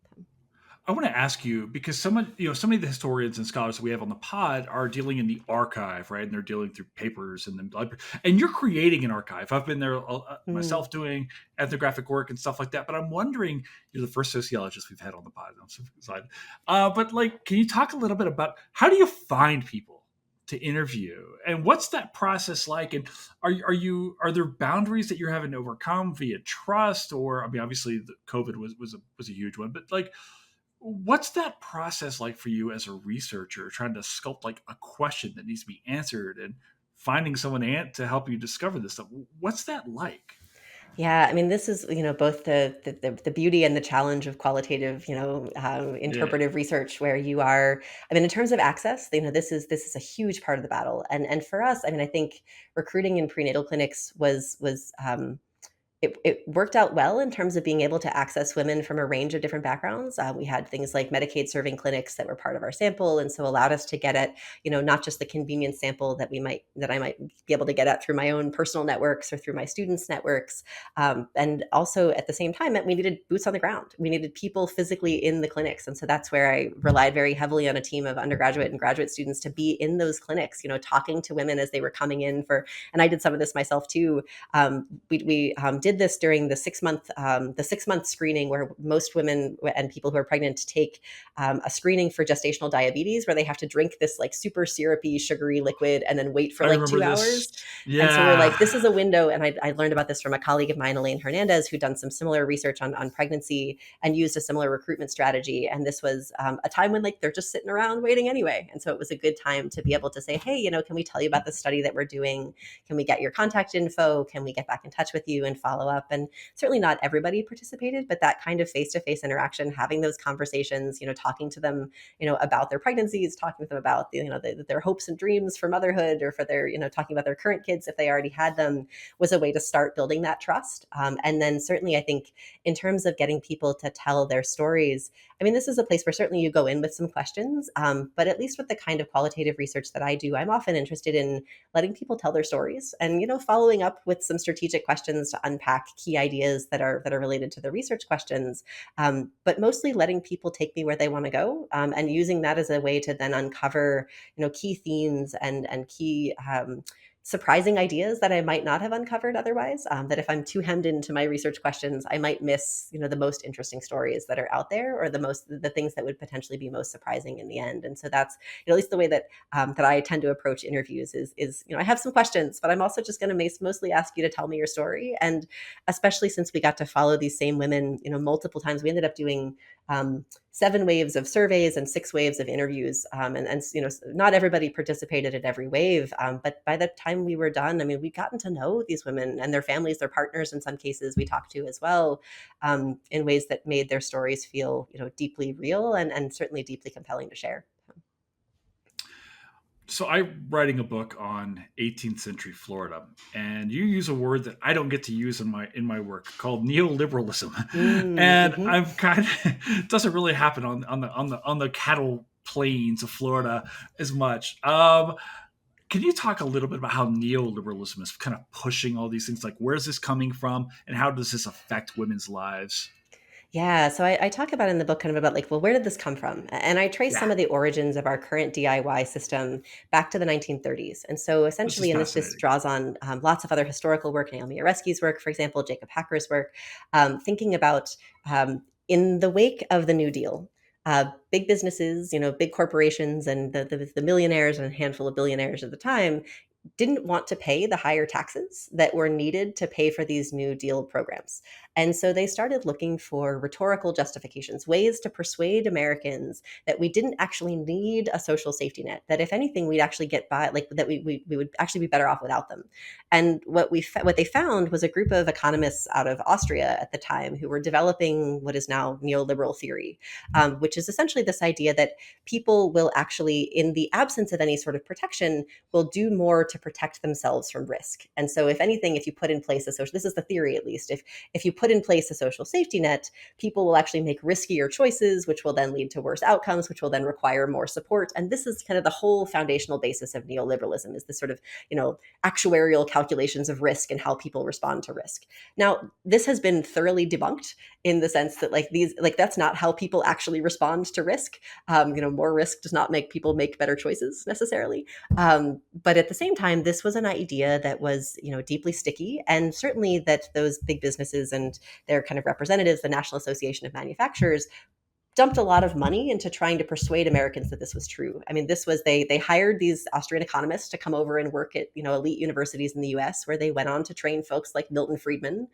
I want to ask you, because so many of the historians and scholars that we have on the pod are dealing in the archive, right? And they're dealing through papers and the library. And you're creating an archive. I've been there myself doing ethnographic work and stuff like that. But I'm wondering, you're the first sociologist we've had on the pod. I'm so excited. But can you talk a little bit about how do you find people to interview, and what's that process like? And are there boundaries that you're having to overcome via trust, or obviously the COVID was a huge one, but what's that process like for you as a researcher trying to sculpt a question that needs to be answered and finding someone to help you discover this stuff? What's that like? Yeah, this is, both the beauty and the challenge of qualitative, Yeah. interpretive research, where you are, in terms of access, this is a huge part of the battle. And for us, I think recruiting in prenatal clinics was it worked out well in terms of being able to access women from a range of different backgrounds. We had things like Medicaid serving clinics that were part of our sample, and so allowed us to get at, not just the convenience sample that I might be able to get at through my own personal networks or through my students' networks, and also at the same time that we needed boots on the ground. We needed people physically in the clinics, and so that's where I relied very heavily on a team of undergraduate and graduate students to be in those clinics, talking to women as they were coming in for. And I did some of this myself too. We did this during the 6-month screening, where most women and people who are pregnant take a screening for gestational diabetes, where they have to drink this super syrupy, sugary liquid and then wait for I remember 2 this. hours. And so we're Yeah. like, this is a window. And I learned about this from a colleague of mine, Elaine Hernandez, who'd done some similar research on pregnancy and used a similar recruitment strategy. And this was a time when they're just sitting around waiting anyway. And so it was a good time to be able to say, hey, can we tell you about the study that we're doing? Can we get your contact info? Can we get back in touch with you and follow up? And certainly not everybody participated, but that kind of face-to-face interaction, having those conversations, talking to them, about their pregnancies, talking with them about their hopes and dreams for motherhood, or for their, talking about their current kids if they already had them, was a way to start building that trust. And then certainly I think in terms of getting people to tell their stories, this is a place where certainly you go in with some questions, but at least with the kind of qualitative research that I do, I'm often interested in letting people tell their stories and, following up with some strategic questions to unpack unpack key ideas that are related to the research questions, but mostly letting people take me where they want to go, and using that as a way to then uncover key themes and key surprising ideas that I might not have uncovered otherwise. That if I'm too hemmed into my research questions, I might miss, the most interesting stories that are out there, or the things that would potentially be most surprising in the end. And so that's, at least the way that I tend to approach interviews is, I have some questions, but I'm also just going to mostly ask you to tell me your story. And especially since we got to follow these same women, multiple times, we ended up doing 7 waves of surveys and 6 waves of interviews. And not everybody participated at every wave. But by the time we were done, I mean, we'd gotten to know these women and their families, their partners, in some cases we talked to as well, in ways that made their stories feel, deeply real and certainly deeply compelling to share. So I'm writing a book on 18th century Florida, and you use a word that I don't get to use in my work called neoliberalism, and Mm-hmm. I'm kind of it doesn't really happen on the cattle plains of Florida as much. Can you talk a little bit about how neoliberalism is kind of pushing all these things? Like, where's this coming from, and how does this affect women's lives? Yeah, so I talk about in the book kind of about like, well, where did this come from? And I trace Yeah, some of the origins of our current DIY system back to the 1930s. And so this is essentially, and this fascinating. draws on lots of other historical work, Naomi Oreskes' work, for example, Jacob Hacker's work, thinking about in the wake of the New Deal. Big businesses, big corporations, and the millionaires and a handful of billionaires at the time didn't want to pay the higher taxes that were needed to pay for these New Deal programs. And so they started looking for rhetorical justifications, ways to persuade Americans that we didn't actually need a social safety net, that if anything, we'd actually get by, like that we would actually be better off without them. And what they found was a group of economists out of Austria at the time who were developing what is now neoliberal theory, which is essentially this idea that people will actually, in the absence of any sort of protection, will do more to protect themselves from risk. And so if anything, if you put in place a social, this is the theory at least, if you put in place a social safety net, people will actually make riskier choices, which will then lead to worse outcomes, which will then require more support. And this is kind of the whole foundational basis of neoliberalism, is this sort of, actuarial calculations of risk and how people respond to risk. Now, this has been thoroughly debunked in the sense that that's not how people actually respond to risk. More risk does not make people make better choices necessarily. But at the same time, this was an idea that was, deeply sticky, and certainly that those big businesses and their kind of representatives, the National Association of Manufacturers, dumped a lot of money into trying to persuade Americans that this was true. I mean, this was they hired these Austrian economists to come over and work at elite universities in the U.S., where they went on to train folks like Milton Friedman,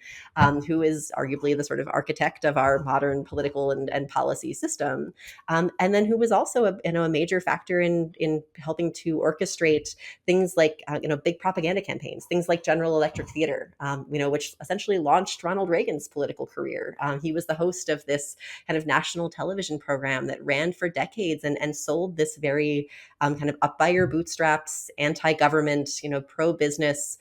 who is arguably the sort of architect of our modern political and policy system, and then who was also a major factor in helping to orchestrate things like big propaganda campaigns, things like General Electric Theater, which essentially launched Ronald Reagan's political career. He was the host of this kind of national television program that ran for decades and sold this very kind of up by your bootstraps, anti-government, pro-business,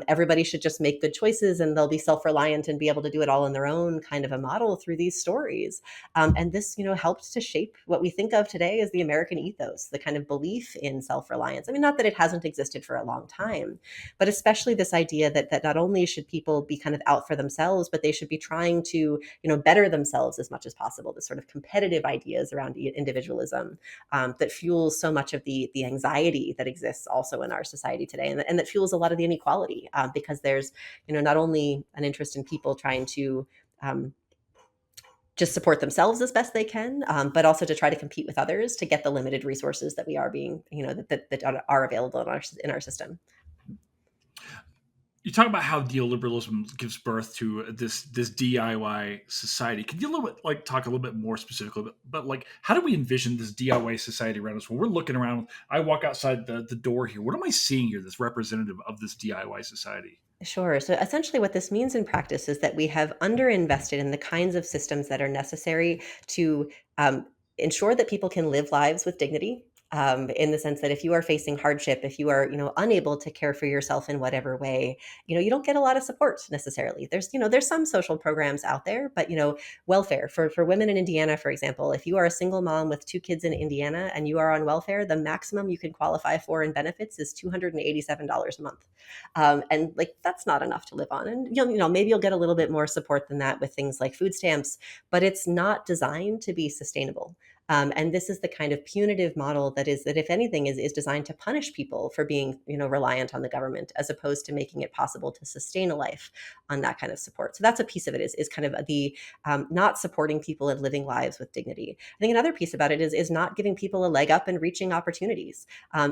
everybody should just make good choices and they'll be self-reliant and be able to do it all on their own kind of a model through these stories. And this, helped to shape what we think of today as the American ethos, the kind of belief in self-reliance. I mean, not that it hasn't existed for a long time, but especially this idea that not only should people be kind of out for themselves, but they should be trying to, better themselves as much as possible. This sort of competitive ideas around individualism that fuels so much of the anxiety that exists also in our society today, and that fuels a lot of the inequality, because there's, not only an interest in people trying to just support themselves as best they can, but also to try to compete with others to get the limited resources that we are being, that are available in our system. You talk about how neoliberalism gives birth to this DIY society. Can you a little bit talk a little bit more specifically, but like how do we envision this DIY society around us when we're looking around? I walk outside the door here. What am I seeing here that's representative of this DIY society? Sure. So essentially, what this means in practice is that we have underinvested in the kinds of systems that are necessary to ensure that people can live lives with dignity, in the sense that if you are facing hardship, if you are, unable to care for yourself in whatever way, you don't get a lot of support necessarily. There's some social programs out there, but, welfare for women in Indiana, for example, if you are a single mom with two kids in Indiana and you are on welfare, the maximum you can qualify for in benefits is $287 a month. And like, that's not enough to live on. And maybe you'll get a little bit more support than that with things like food stamps, but it's not designed to be sustainable. And this is the kind of punitive model that if anything, is designed to punish people for being, reliant on the government, as opposed to making it possible to sustain a life on that kind of support. So that's a piece of it, is kind of the not supporting people and living lives with dignity. I think another piece about it is not giving people a leg up and reaching opportunities,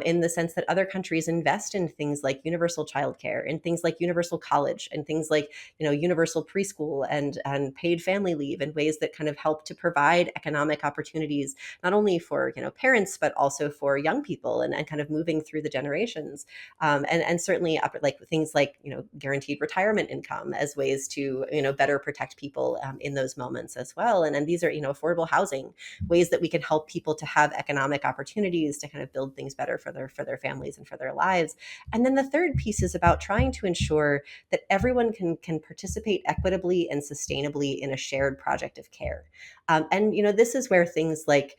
in the sense that other countries invest in things like universal childcare, and things like universal college, and things like, universal preschool and paid family leave, in ways that kind of help to provide economic opportunities, not only for, parents, but also for young people, and kind of moving through the generations. And certainly like things like, guaranteed retirement income as ways to, better protect people in those moments as well. And these are, affordable housing, ways that we can help people to have economic opportunities to kind of build things better for their families and for their lives. And then the third piece is about trying to ensure that everyone can participate equitably and sustainably in a shared project of care. And this is where things like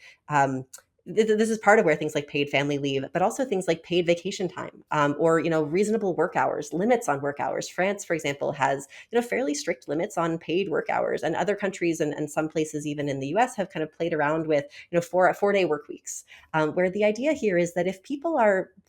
this is part of where things like paid family leave, but also things like paid vacation time, or reasonable work hours, limits on work hours. France, for example, has fairly strict limits on paid work hours, and other countries and some places even in the U.S. have kind of played around with 4-day work weeks, where the idea here is that if people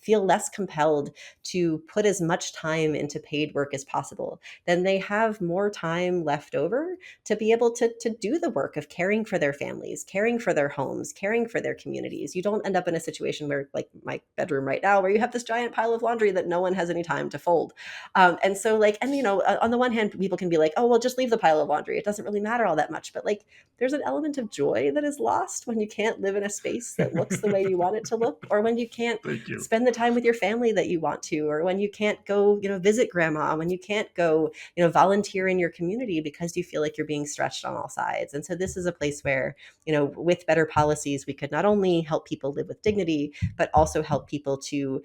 feel less compelled to put as much time into paid work as possible, then they have more time left over to be able to do the work of caring for their families, caring for their homes, caring for their communities. You don't end up in a situation where, like my bedroom right now, where you have this giant pile of laundry that no one has any time to fold. And so like, and on the one hand, people can be like, oh, well, just leave the pile of laundry, it doesn't really matter all that much. But like, there's an element of joy that is lost when you can't live in a space that looks the way you want it to look, or when you can't Thank you. spend the time with your family that you want to, or when you can't go, visit grandma, when you can't go, volunteer in your community because you feel like you're being stretched on all sides. And so this is a place where, with better policies, we could not only help people live with dignity, but also help people to,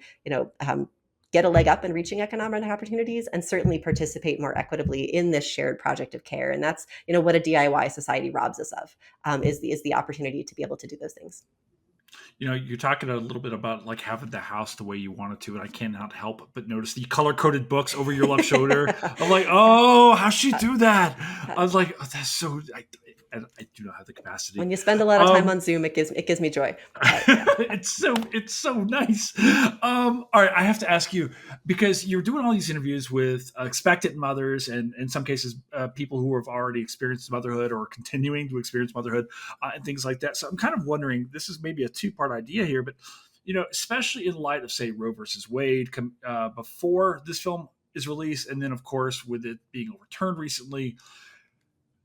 get a leg up in reaching economic opportunities, and certainly participate more equitably in this shared project of care. And that's, what a DIY society robs us of, is the opportunity to be able to do those things. You're talking a little bit about like having the house the way you want it to, and I cannot help but notice the color coded books over your left shoulder. I'm like, oh, how'd she do that? I was like, oh, that's so. I do not have the capacity. When you spend a lot of time on Zoom, it gives me joy. Yeah. It's so nice. All right, I have to ask you, because you're doing all these interviews with expectant mothers, and in some cases, people who have already experienced motherhood or continuing to experience motherhood, and things like that. So I'm kind of wondering, this is maybe a two-part idea here, but especially in light of, say, Roe versus Wade, before this film is released, and then of course with it being overturned recently,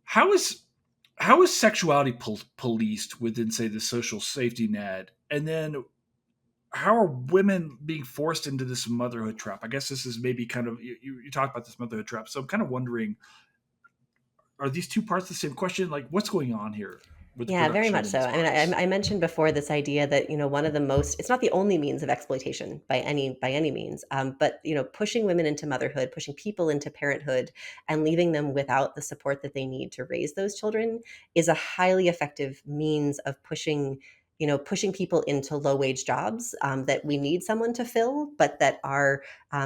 how is sexuality policed within, say, the social safety net? And then how are women being forced into this motherhood trap? I guess this is maybe kind of, you talk about this motherhood trap. So I'm kind of wondering, are these two parts of the same question? Like, what's going on here with the Yeah, very production much and so. these I mean, artists? I mentioned before this idea that, one of the most, it's not the only means of exploitation by any means, but, pushing women into motherhood, pushing people into parenthood, and leaving them without the support that they need to raise those children is a highly effective means of pushing people into low wage jobs, that we need someone to fill, but that are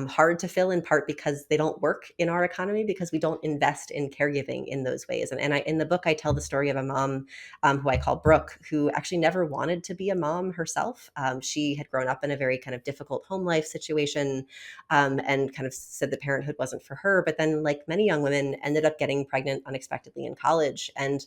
hard to fill, in part because they don't work in our economy, because we don't invest in caregiving in those ways. And in the book, I tell the story of a mom, who I call Brooke, who actually never wanted to be a mom herself. She had grown up in a very kind of difficult home life situation, and kind of said that parenthood wasn't for her. But then, like many young women, ended up getting pregnant unexpectedly in college. And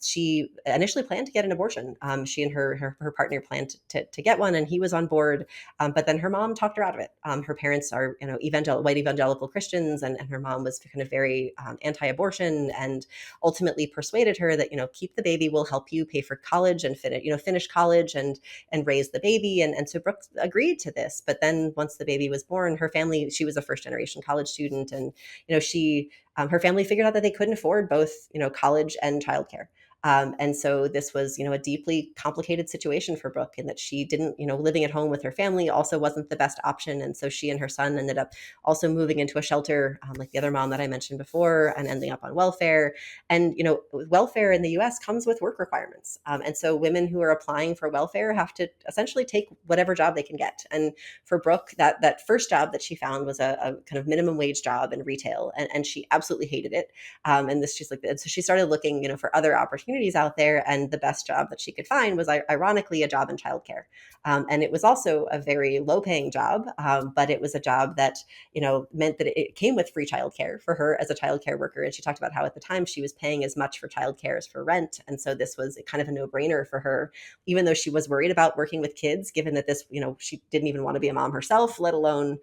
she initially planned to get an abortion. She and her partner planned to get one, and he was on board. But then her mom talked her out of it. Her parents are, white evangelical Christians, and her mom was kind of very anti-abortion, and ultimately persuaded her that, keep the baby, will help you pay for college and finish college and raise the baby. And so Brooke agreed to this. But then once the baby was born, her family, she was a first generation college student, and her family figured out that they couldn't afford both, college and childcare. And so this was, a deeply complicated situation for Brooke, in that she didn't, living at home with her family also wasn't the best option. And so she and her son ended up also moving into a shelter, like the other mom that I mentioned before, and ending up on welfare. And, welfare in the US comes with work requirements. And so women who are applying for welfare have to essentially take whatever job they can get. And for Brooke, that first job that she found was a kind of minimum wage job in retail, and she absolutely hated it. And this she's like, and so she started looking, for other opportunities out there, and the best job that she could find was ironically a job in childcare. And it was also a very low paying job, but it was a job that, meant that it came with free childcare for her as a childcare worker. And she talked about how at the time she was paying as much for childcare as for rent. And so this was kind of a no brainer for her, even though she was worried about working with kids, given that this, she didn't even want to be a mom herself, let alone,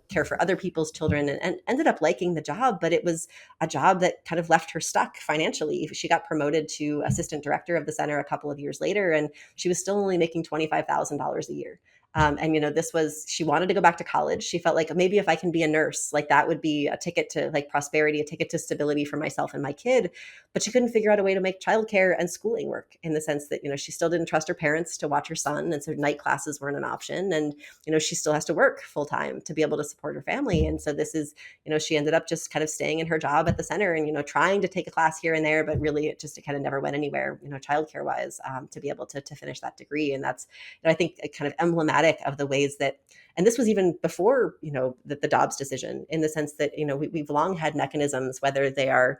care for other people's children, and ended up liking the job. But it was a job that kind of left her stuck financially. She got promoted to assistant director of the center a couple of years later, and she was still only making $25,000 a year. And this was, she wanted to go back to college. She felt like, maybe if I can be a nurse, like that would be a ticket to like prosperity, a ticket to stability for myself and my kid. But she couldn't figure out a way to make childcare and schooling work, in the sense that, she still didn't trust her parents to watch her son. And so night classes weren't an option. And, she still has to work full time to be able to support her family. And so this is, she ended up just kind of staying in her job at the center and, trying to take a class here and there, but really it kind of never went anywhere, childcare wise, to be able to finish that degree. And that's, I think, kind of emblematic of the ways that, and this was even before, the Dobbs decision, in the sense that, we've long had mechanisms, whether they are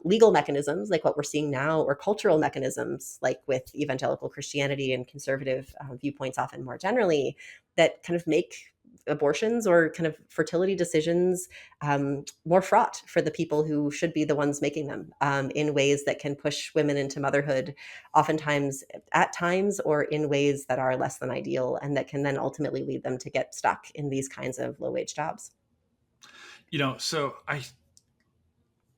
legal mechanisms like what we're seeing now, or cultural mechanisms like with evangelical Christianity and conservative viewpoints often more generally, that kind of make abortions or kind of fertility decisions more fraught for the people who should be the ones making them, in ways that can push women into motherhood, oftentimes at times, or in ways that are less than ideal, and that can then ultimately lead them to get stuck in these kinds of low wage jobs. So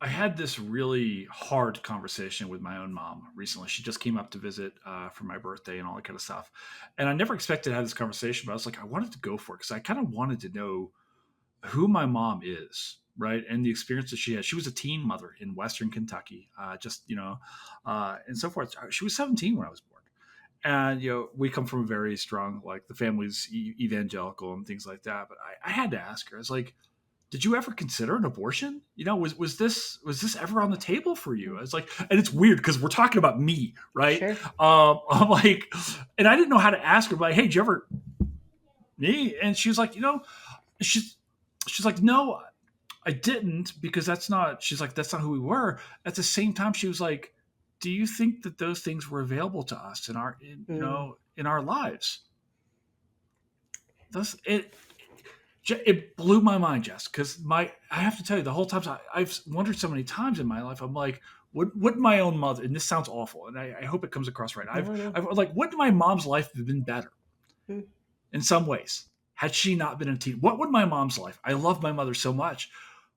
I had this really hard conversation with my own mom recently. She just came up to visit for my birthday and all that kind of stuff. And I never expected to have this conversation, but I was like, I wanted to go for it because I kind of wanted to know who my mom is, right? And the experience that she had. She was a teen mother in Western Kentucky, and so forth. She was 17 when I was born. And, we come from a very strong, like the family's evangelical and things like that. But I had to ask her, I was like, did you ever consider an abortion? Was this ever on the table for you? I was like, and it's weird because we're talking about me, right? Sure. I'm like, and I didn't know how to ask her, but like, hey, did you ever me? And she was like, she's like, no, I didn't, because she's like, that's not who we were. At the same time, she was like, do you think that those things were available to us in our lives? That's it. It blew my mind, Jess, because I have to tell you, the whole time I've wondered so many times in my life, I'm like, would my own mother, and this sounds awful, and I hope it comes across right. No. I've like, would my mom's life have been better Mm. in some ways had she not been a teen? What would my mom's life? I love my mother so much.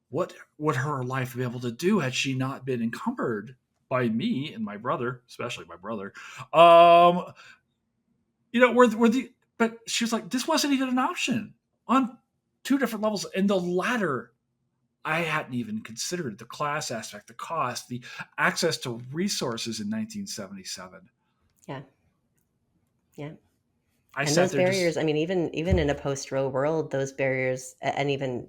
What would her life be able to do had she not been encumbered by me and my brother, especially my brother? But she was like, this wasn't even an option on two different levels. And the latter, I hadn't even considered: the class aspect, the cost, the access to resources in 1977. Yeah. Yeah. I And sat those there just, barriers, I mean, even in a post-Roe world, those barriers, and even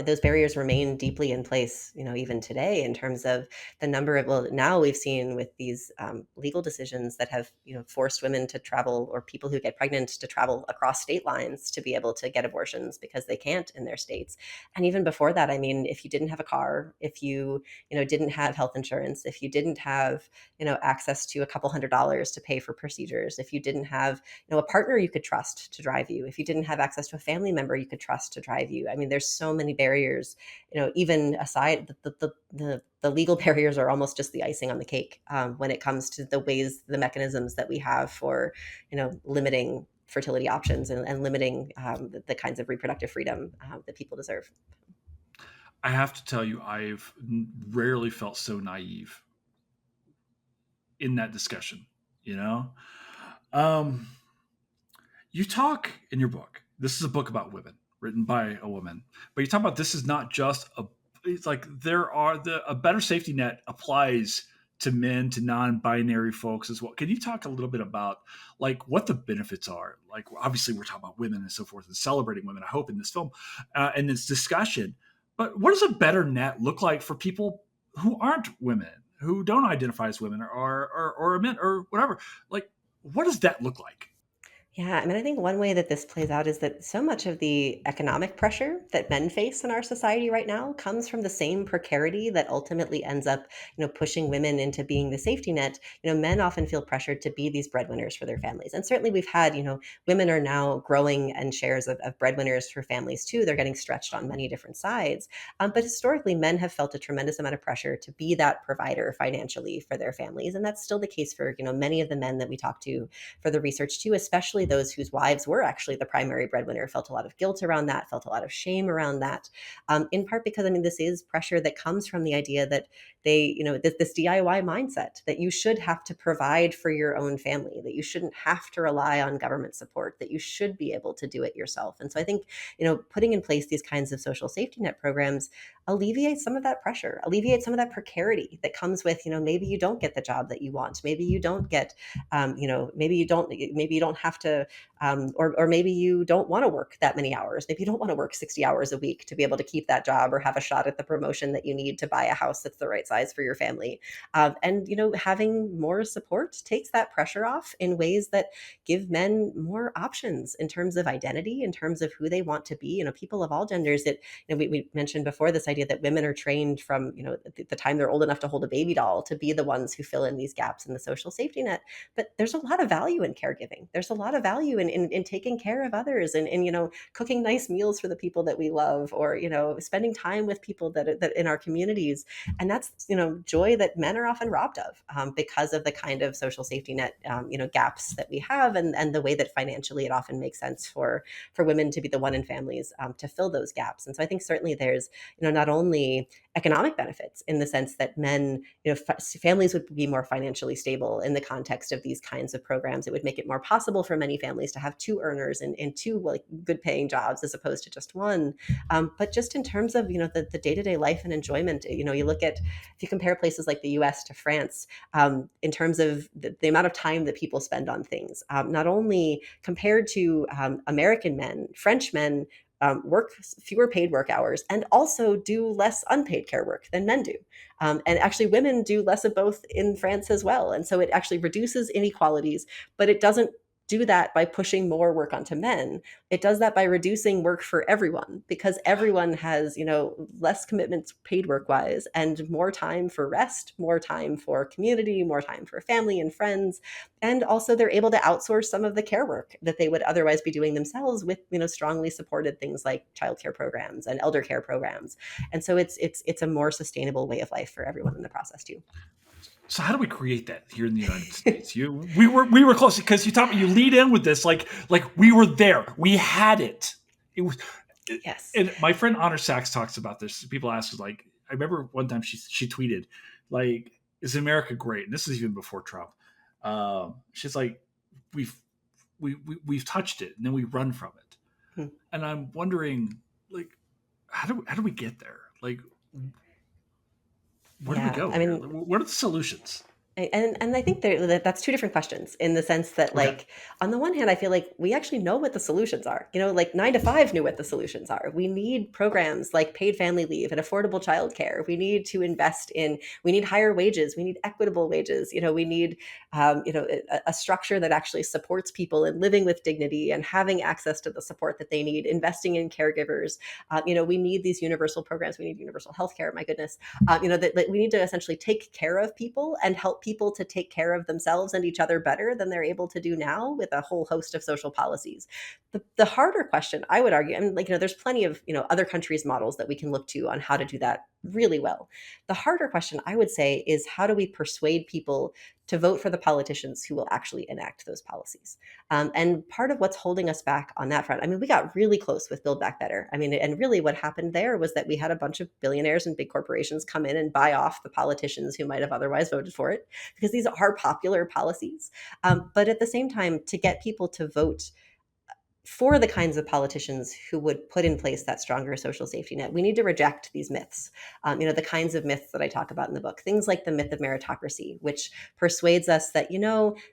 those barriers remain deeply in place, even today, in terms of the number of, well, now we've seen with these legal decisions that have, forced women to travel, or people who get pregnant to travel across state lines to be able to get abortions because they can't in their states. And even before that, I mean, if you didn't have a car, if you, didn't have health insurance, if you didn't have, access to a couple $100s to pay for procedures, if you didn't have, a partner you could trust to drive you, if you didn't have access to a family member you could trust to drive you. I mean, there's so many barriers, even aside, the legal barriers are almost just the icing on the cake, when it comes to the mechanisms that we have for, limiting fertility options, and limiting the kinds of reproductive freedom that people deserve. I have to tell you, I've rarely felt so naive in that discussion, you know? Um, you talk in your book, this is a book about women written by a woman, but you talk about this is not just it's like a better safety net applies to men, to non-binary folks as well. Can you talk a little bit about like what the benefits are? Like obviously we're talking about women and so forth and celebrating women, I hope, in this film and this discussion. But what does a better net look like for people who aren't women, who don't identify as women or men or whatever? Like, what does that look like? Yeah, I mean, I think one way that this plays out is that so much of the economic pressure that men face in our society right now comes from the same precarity that ultimately ends up, pushing women into being the safety net. Men often feel pressured to be these breadwinners for their families. And certainly we've had, women are now growing and shares of breadwinners for families too. They're getting stretched on many different sides. But historically, men have felt a tremendous amount of pressure to be that provider financially for their families. And that's still the case for, many of the men that we talk to for the research too, especially those whose wives were actually the primary breadwinner, felt a lot of guilt around that, felt a lot of shame around that, in part because, I mean, this is pressure that comes from the idea that this DIY mindset that you should have to provide for your own family, that you shouldn't have to rely on government support, that you should be able to do it yourself. And so I think, putting in place these kinds of social safety net programs alleviates some of that pressure, alleviates some of that precarity that comes with, maybe you don't get the job that you want, maybe you don't get maybe you don't have to, or maybe you don't want to work that many hours. Maybe you don't want to work 60 hours a week to be able to keep that job or have a shot at the promotion that you need to buy a house that's the right size for your family. And, having more support takes that pressure off in ways that give men more options in terms of identity, in terms of who they want to be. People of all genders that, we mentioned before this idea that women are trained from, the time they're old enough to hold a baby doll to be the ones who fill in these gaps in the social safety net. But there's a lot of value in caregiving. There's a lot of value in taking care of others and cooking nice meals for the people that we love, or spending time with people that in our communities. And that's joy that men are often robbed of, because of the kind of social safety net gaps that we have, and the way that financially it often makes sense for women to be the one in families to fill those gaps. And so I think certainly there's not only economic benefits in the sense that men, families would be more financially stable in the context of these kinds of programs. It would make it more possible for many families to have two earners in two like good paying jobs as opposed to just one. But just in terms of the day-to-day life and enjoyment, you look at, if you compare places like the US to France, in terms of the amount of time that people spend on things, not only compared to American men, French men work fewer paid work hours and also do less unpaid care work than men do. And actually, women do less of both in France as well. And so it actually reduces inequalities, but it doesn't do that by pushing more work onto men. It does that by reducing work for everyone, because everyone has, less commitments paid work wise and more time for rest, more time for community, more time for family and friends. And also they're able to outsource some of the care work that they would otherwise be doing themselves with, strongly supported things like childcare programs and elder care programs. And so it's a more sustainable way of life for everyone in the process too. So how do we create that here in the United States? We were close because you lead in with this like we were there, we had it. It was, Yes. and my friend Honor Sachs talks about this. People ask, like, I remember one time she tweeted, like, "Is America great?" And this is even before Trump. She's like, "We've we've touched it, and then we run from it." Hmm. And I'm wondering, like, how do we get there? Like, where do we Yeah. go I here? mean, What are the solutions? And I think that's two different questions, in the sense that, Okay. like, on the one hand, I feel like we actually know what the solutions are. Like 9 to 5 knew what the solutions are. We need programs like paid family leave and affordable childcare. We need higher wages. We need equitable wages. We need a structure that actually supports people in living with dignity and having access to the support that they need, investing in caregivers. We need these universal programs. We need universal health care. My goodness. That we need to essentially take care of people and help people to take care of themselves and each other better than they're able to do now, with a whole host of social policies. The harder question, I would argue, I mean, there's plenty of, other countries' models that we can look to on how to do that really well. The harder question, I would say, is how do we persuade people to vote for the politicians who will actually enact those policies? And part of what's holding us back on that front, I mean, we got really close with Build Back Better. I mean, and really what happened there was that we had a bunch of billionaires and big corporations come in and buy off the politicians who might have otherwise voted for it, because these are popular policies. But at the same time, to get people to vote for the kinds of politicians who would put in place that stronger social safety net, we need to reject these myths. The kinds of myths that I talk about in the book, things like the myth of meritocracy, which persuades us that,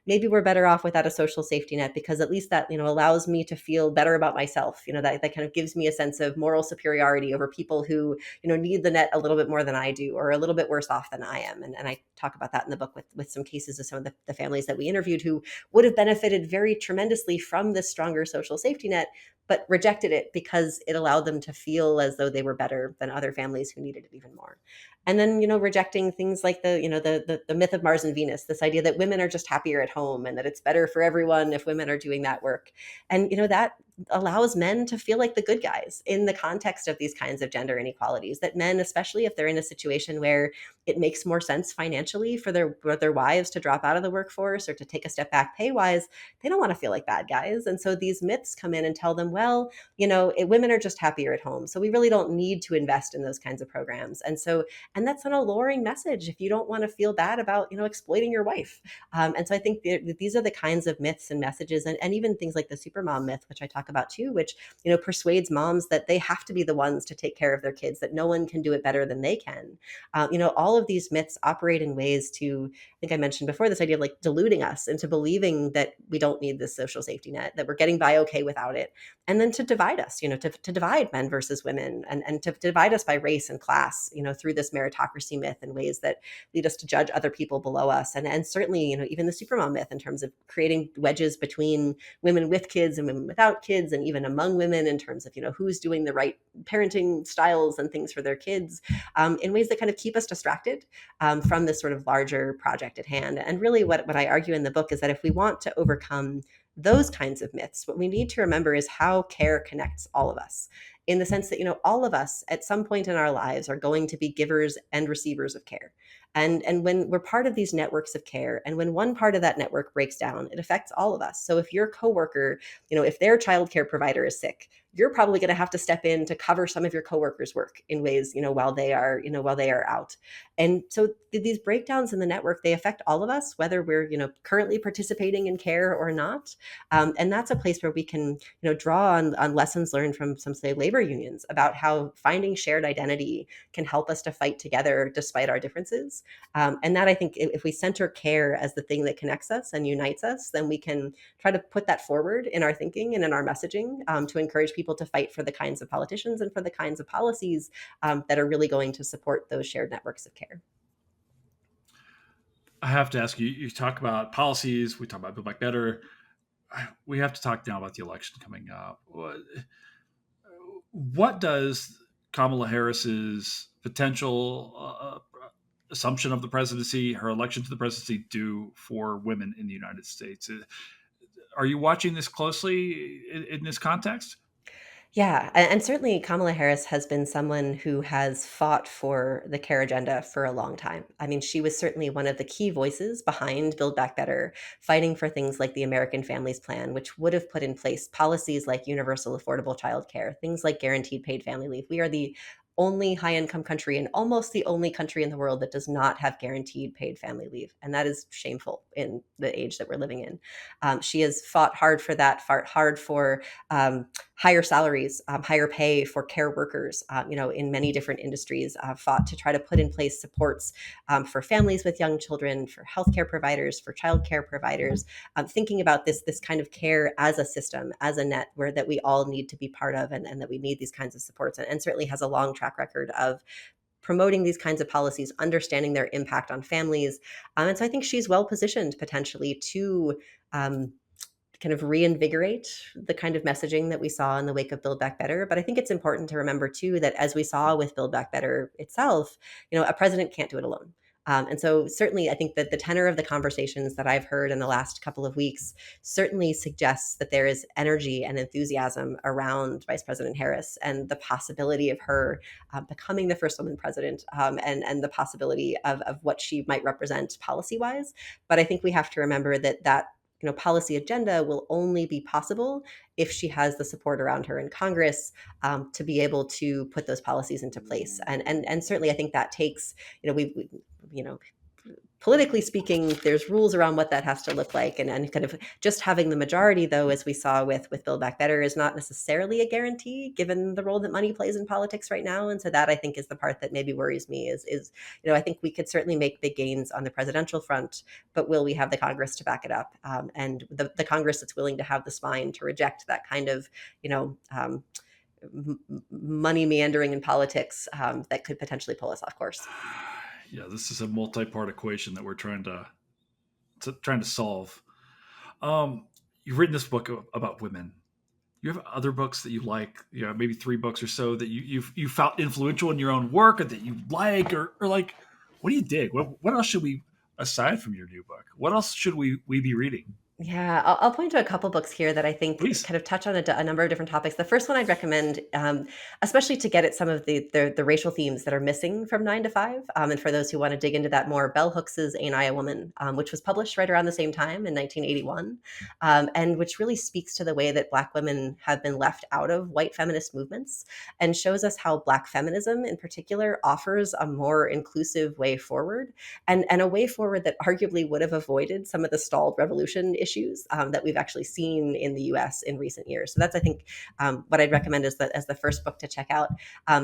maybe we're better off without a social safety net because at least that, allows me to feel better about myself. That kind of gives me a sense of moral superiority over people who, need the net a little bit more than I do or a little bit worse off than I am. And I talk about that in the book with some cases of some of the families that we interviewed who would have benefited very tremendously from this stronger social safety net, but rejected it because it allowed them to feel as though they were better than other families who needed it even more. And then, rejecting things like the myth of Mars and Venus, this idea that women are just happier at home and that it's better for everyone if women are doing that work. And, that allows men to feel like the good guys in the context of these kinds of gender inequalities, that men, especially if they're in a situation where it makes more sense financially for their wives to drop out of the workforce or to take a step back pay wise, they don't want to feel like bad guys. And so these myths come in and tell them, well, women are just happier at home, so we really don't need to invest in those kinds of programs. And that's an alluring message if you don't want to feel bad about exploiting your wife. And so I think these are the kinds of myths and messages, and even things like the supermom myth, which I talk about too, which persuades moms that they have to be the ones to take care of their kids, that no one can do it better than they can. All of these myths operate in ways to, I think I mentioned before, this idea of like deluding us into believing that we don't need this social safety net, that we're getting by okay without it, and then to divide us, to divide men versus women, and to divide us by race and class, through this meritocracy myth in ways that lead us to judge other people below us, and certainly, even the supermom myth in terms of creating wedges between women with kids and women without kids, and even among women in terms of who's doing the right parenting styles and things for their kids, in ways that kind of keep us distracted from this sort of larger project at hand. And really what I argue in the book is that if we want to overcome those kinds of myths, what we need to remember is how care connects all of us, in the sense that all of us at some point in our lives are going to be givers and receivers of care. And when we're part of these networks of care, and when one part of that network breaks down, it affects all of us. So if your coworker, if their childcare provider is sick, you're probably going to have to step in to cover some of your coworkers' work in ways, while they are out. And so these breakdowns in the network, they affect all of us, whether we're, currently participating in care or not. And that's a place where we can, draw on lessons learned from some, say, labor unions about how finding shared identity can help us to fight together despite our differences. And that, I think, if we center care as the thing that connects us and unites us, then we can try to put that forward in our thinking and in our messaging, to encourage people to fight for the kinds of politicians and for the kinds of policies that are really going to support those shared networks of care. I have to ask you. You talk about policies. We talk about Build Back Better. We have to talk now about the election coming up. What does Kamala Harris's potential assumption of the presidency, her election to the presidency, do for women in the United States? Are you watching this closely in this context? Yeah, and certainly Kamala Harris has been someone who has fought for the care agenda for a long time. I mean, she was certainly one of the key voices behind Build Back Better, fighting for things like the American Families Plan, which would have put in place policies like universal affordable childcare, things like guaranteed paid family leave. We are the only high-income country and almost the only country in the world that does not have guaranteed paid family leave. And that is shameful in the age that we're living in. She has fought hard for that, fought hard for higher salaries, higher pay for care workers, in many different industries, fought to try to put in place supports for families with young children, for healthcare providers, for childcare providers, thinking about this kind of care as a system, as a net where that we all need to be part of, and that we need these kinds of supports, and certainly has a long track record of promoting these kinds of policies, understanding their impact on families. And so I think she's well positioned potentially to kind of reinvigorate the kind of messaging that we saw in the wake of Build Back Better. But I think it's important to remember too that as we saw with Build Back Better itself, a president can't do it alone. And so certainly I think that the tenor of the conversations that I've heard in the last couple of weeks certainly suggests that there is energy and enthusiasm around Vice President Harris and the possibility of her becoming the first woman president, and the possibility of what she might represent policy-wise. But I think we have to remember that policy agenda will only be possible if she has the support around her in Congress, to be able to put those policies into place. And certainly, I think that takes, we politically speaking, there's rules around what that has to look like. And kind of just having the majority, though, as we saw with Build Back Better, is not necessarily a guarantee given the role that money plays in politics right now. And so that, I think, is the part that maybe worries me is, I think we could certainly make big gains on the presidential front, but will we have the Congress to back it up? And the Congress that's willing to have the spine to reject that kind of, money meandering in politics that could potentially pull us off course. Yeah, this is a multi-part equation that we're trying to solve. You've written this book about women. You have other books that you like, maybe 3 books or so that you found influential in your own work, or that you like, or like, what do you dig? What else should we, aside from your new book, what else should we be reading? Yeah, I'll point to a couple books here that I think Please. kind of touch on a number of different topics. The first one I'd recommend, especially to get at some of the racial themes that are missing from 9 to 5, and for those who want to dig into that more, Bell Hooks's "Ain't I a Woman," which was published right around the same time in 1981, and which really speaks to the way that Black women have been left out of white feminist movements, and shows us how Black feminism, in particular, offers a more inclusive way forward, and a way forward that arguably would have avoided some of the stalled revolution issues that we've actually seen in the US in recent years. So that's, I think, what I'd recommend as the first book to check out.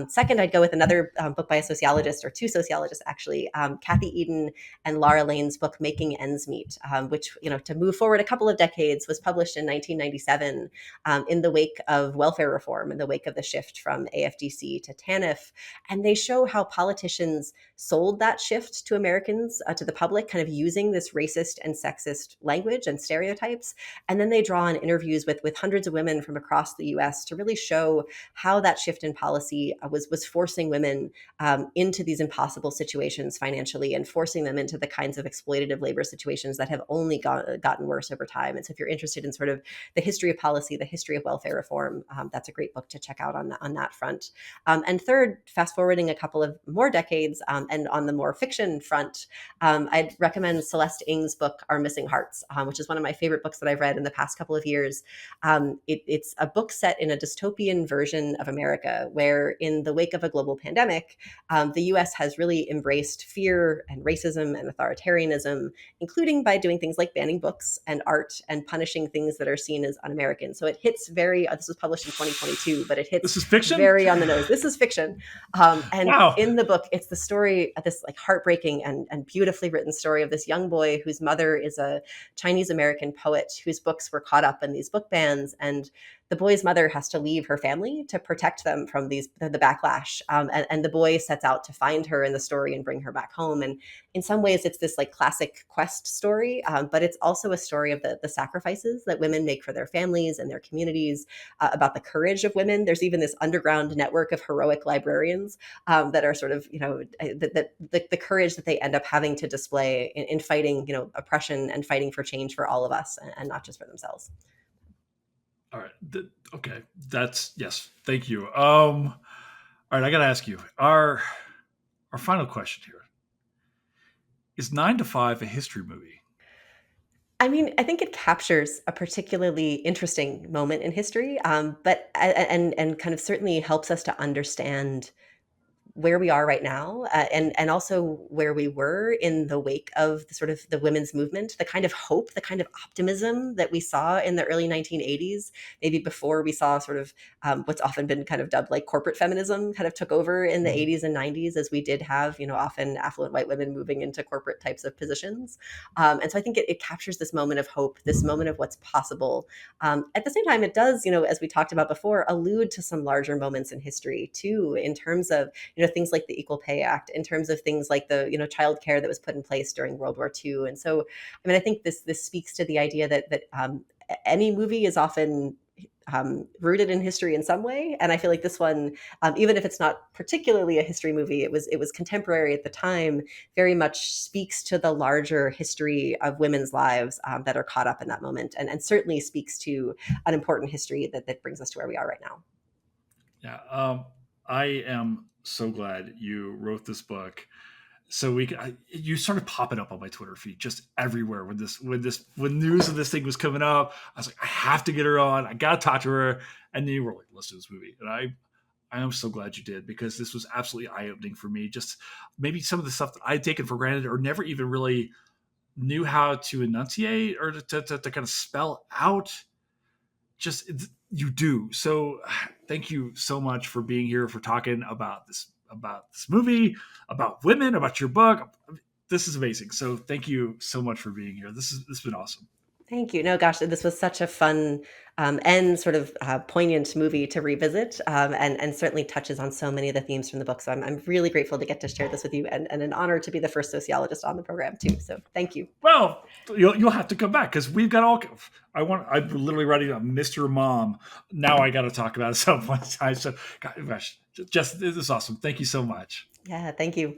Second, I'd go with another book by a sociologist, or 2 sociologists actually, Kathy Eden and Laura Lane's book, Making Ends Meet, which, to move forward a couple of decades, was published in 1997 in the wake of welfare reform, in the wake of the shift from AFDC to TANF. And they show how politicians sold that shift to Americans, to the public, kind of using this racist and sexist language and stereotypes. And then they draw on interviews with hundreds of women from across the US to really show how that shift in policy was forcing women into these impossible situations financially, and forcing them into the kinds of exploitative labor situations that have only gotten worse over time. And so if you're interested in sort of the history of policy, the history of welfare reform, that's a great book to check out on that front. And third, fast forwarding a couple of more decades, and on the more fiction front, I'd recommend Celeste Ng's book, Our Missing Hearts, which is one of my favorite books that I've read in the past couple of years. It's a book set in a dystopian version of America, where in the wake of a global pandemic, the US has really embraced fear and racism and authoritarianism, including by doing things like banning books and art and punishing things that are seen as un-American. So it hits very, this was published in 2022, but it hits This is fiction? very on the nose. This is fiction. And Wow. in the book, it's the story of this like heartbreaking and beautifully written story of this young boy whose mother is a Chinese American poet whose books were caught up in these book bans. And the boy's mother has to leave her family to protect them from the backlash. And the boy sets out to find her in the story and bring her back home. And in some ways, it's this like classic quest story, but it's also a story of the sacrifices that women make for their families and their communities, about the courage of women. There's even this underground network of heroic librarians that are sort of, the courage that they end up having to display in fighting, oppression and fighting for change for all of us, and not just for themselves. All right. Okay. Yes. Thank you. All right. I got to ask you, our final question here: is 9 to 5 a history movie? I mean, I think it captures a particularly interesting moment in history, but and kind of certainly helps us to understand where we are right now, and also where we were in the wake of the sort of the women's movement, the kind of hope, the kind of optimism that we saw in the early 1980s, maybe before we saw sort of what's often been kind of dubbed like corporate feminism kind of took over in the 80s and 90s, as we did have, often affluent white women moving into corporate types of positions. And so I think it captures this moment of hope, this moment of what's possible. At the same time, it does, as we talked about before, allude to some larger moments in history too, in terms of, things like the Equal Pay Act, in terms of things like the, childcare that was put in place during World War II. And so, I mean, I think this speaks to the idea that any movie is often rooted in history in some way. And I feel like this one, even if it's not particularly a history movie, it was contemporary at the time, very much speaks to the larger history of women's lives that are caught up in that moment, and certainly speaks to an important history that brings us to where we are right now. Yeah. I am so glad you wrote this book. So you started popping up on my Twitter feed just everywhere when news of this thing was coming up. I was like, I have to get her on. I got to talk to her. And then you were like, let's do this movie. And I I am so glad you did, because this was absolutely eye-opening for me. Just maybe some of the stuff that I'd taken for granted or never even really knew how to enunciate or to kind of spell out. Just you do. So thank you so much for being here, for talking about this movie, about women, about your book. This is amazing. So thank you so much for being here. This has been awesome. Thank you. No, gosh, this was such a fun and sort of poignant movie to revisit, and certainly touches on so many of the themes from the book. So I'm really grateful to get to share this with you, and an honor to be the first sociologist on the program too. So thank you. Well, you'll have to come back, because we've got all. I'm literally writing a Mr. Mom. Now I got to talk about it some point in time. So, gosh, just this is awesome. Thank you so much. Yeah, thank you.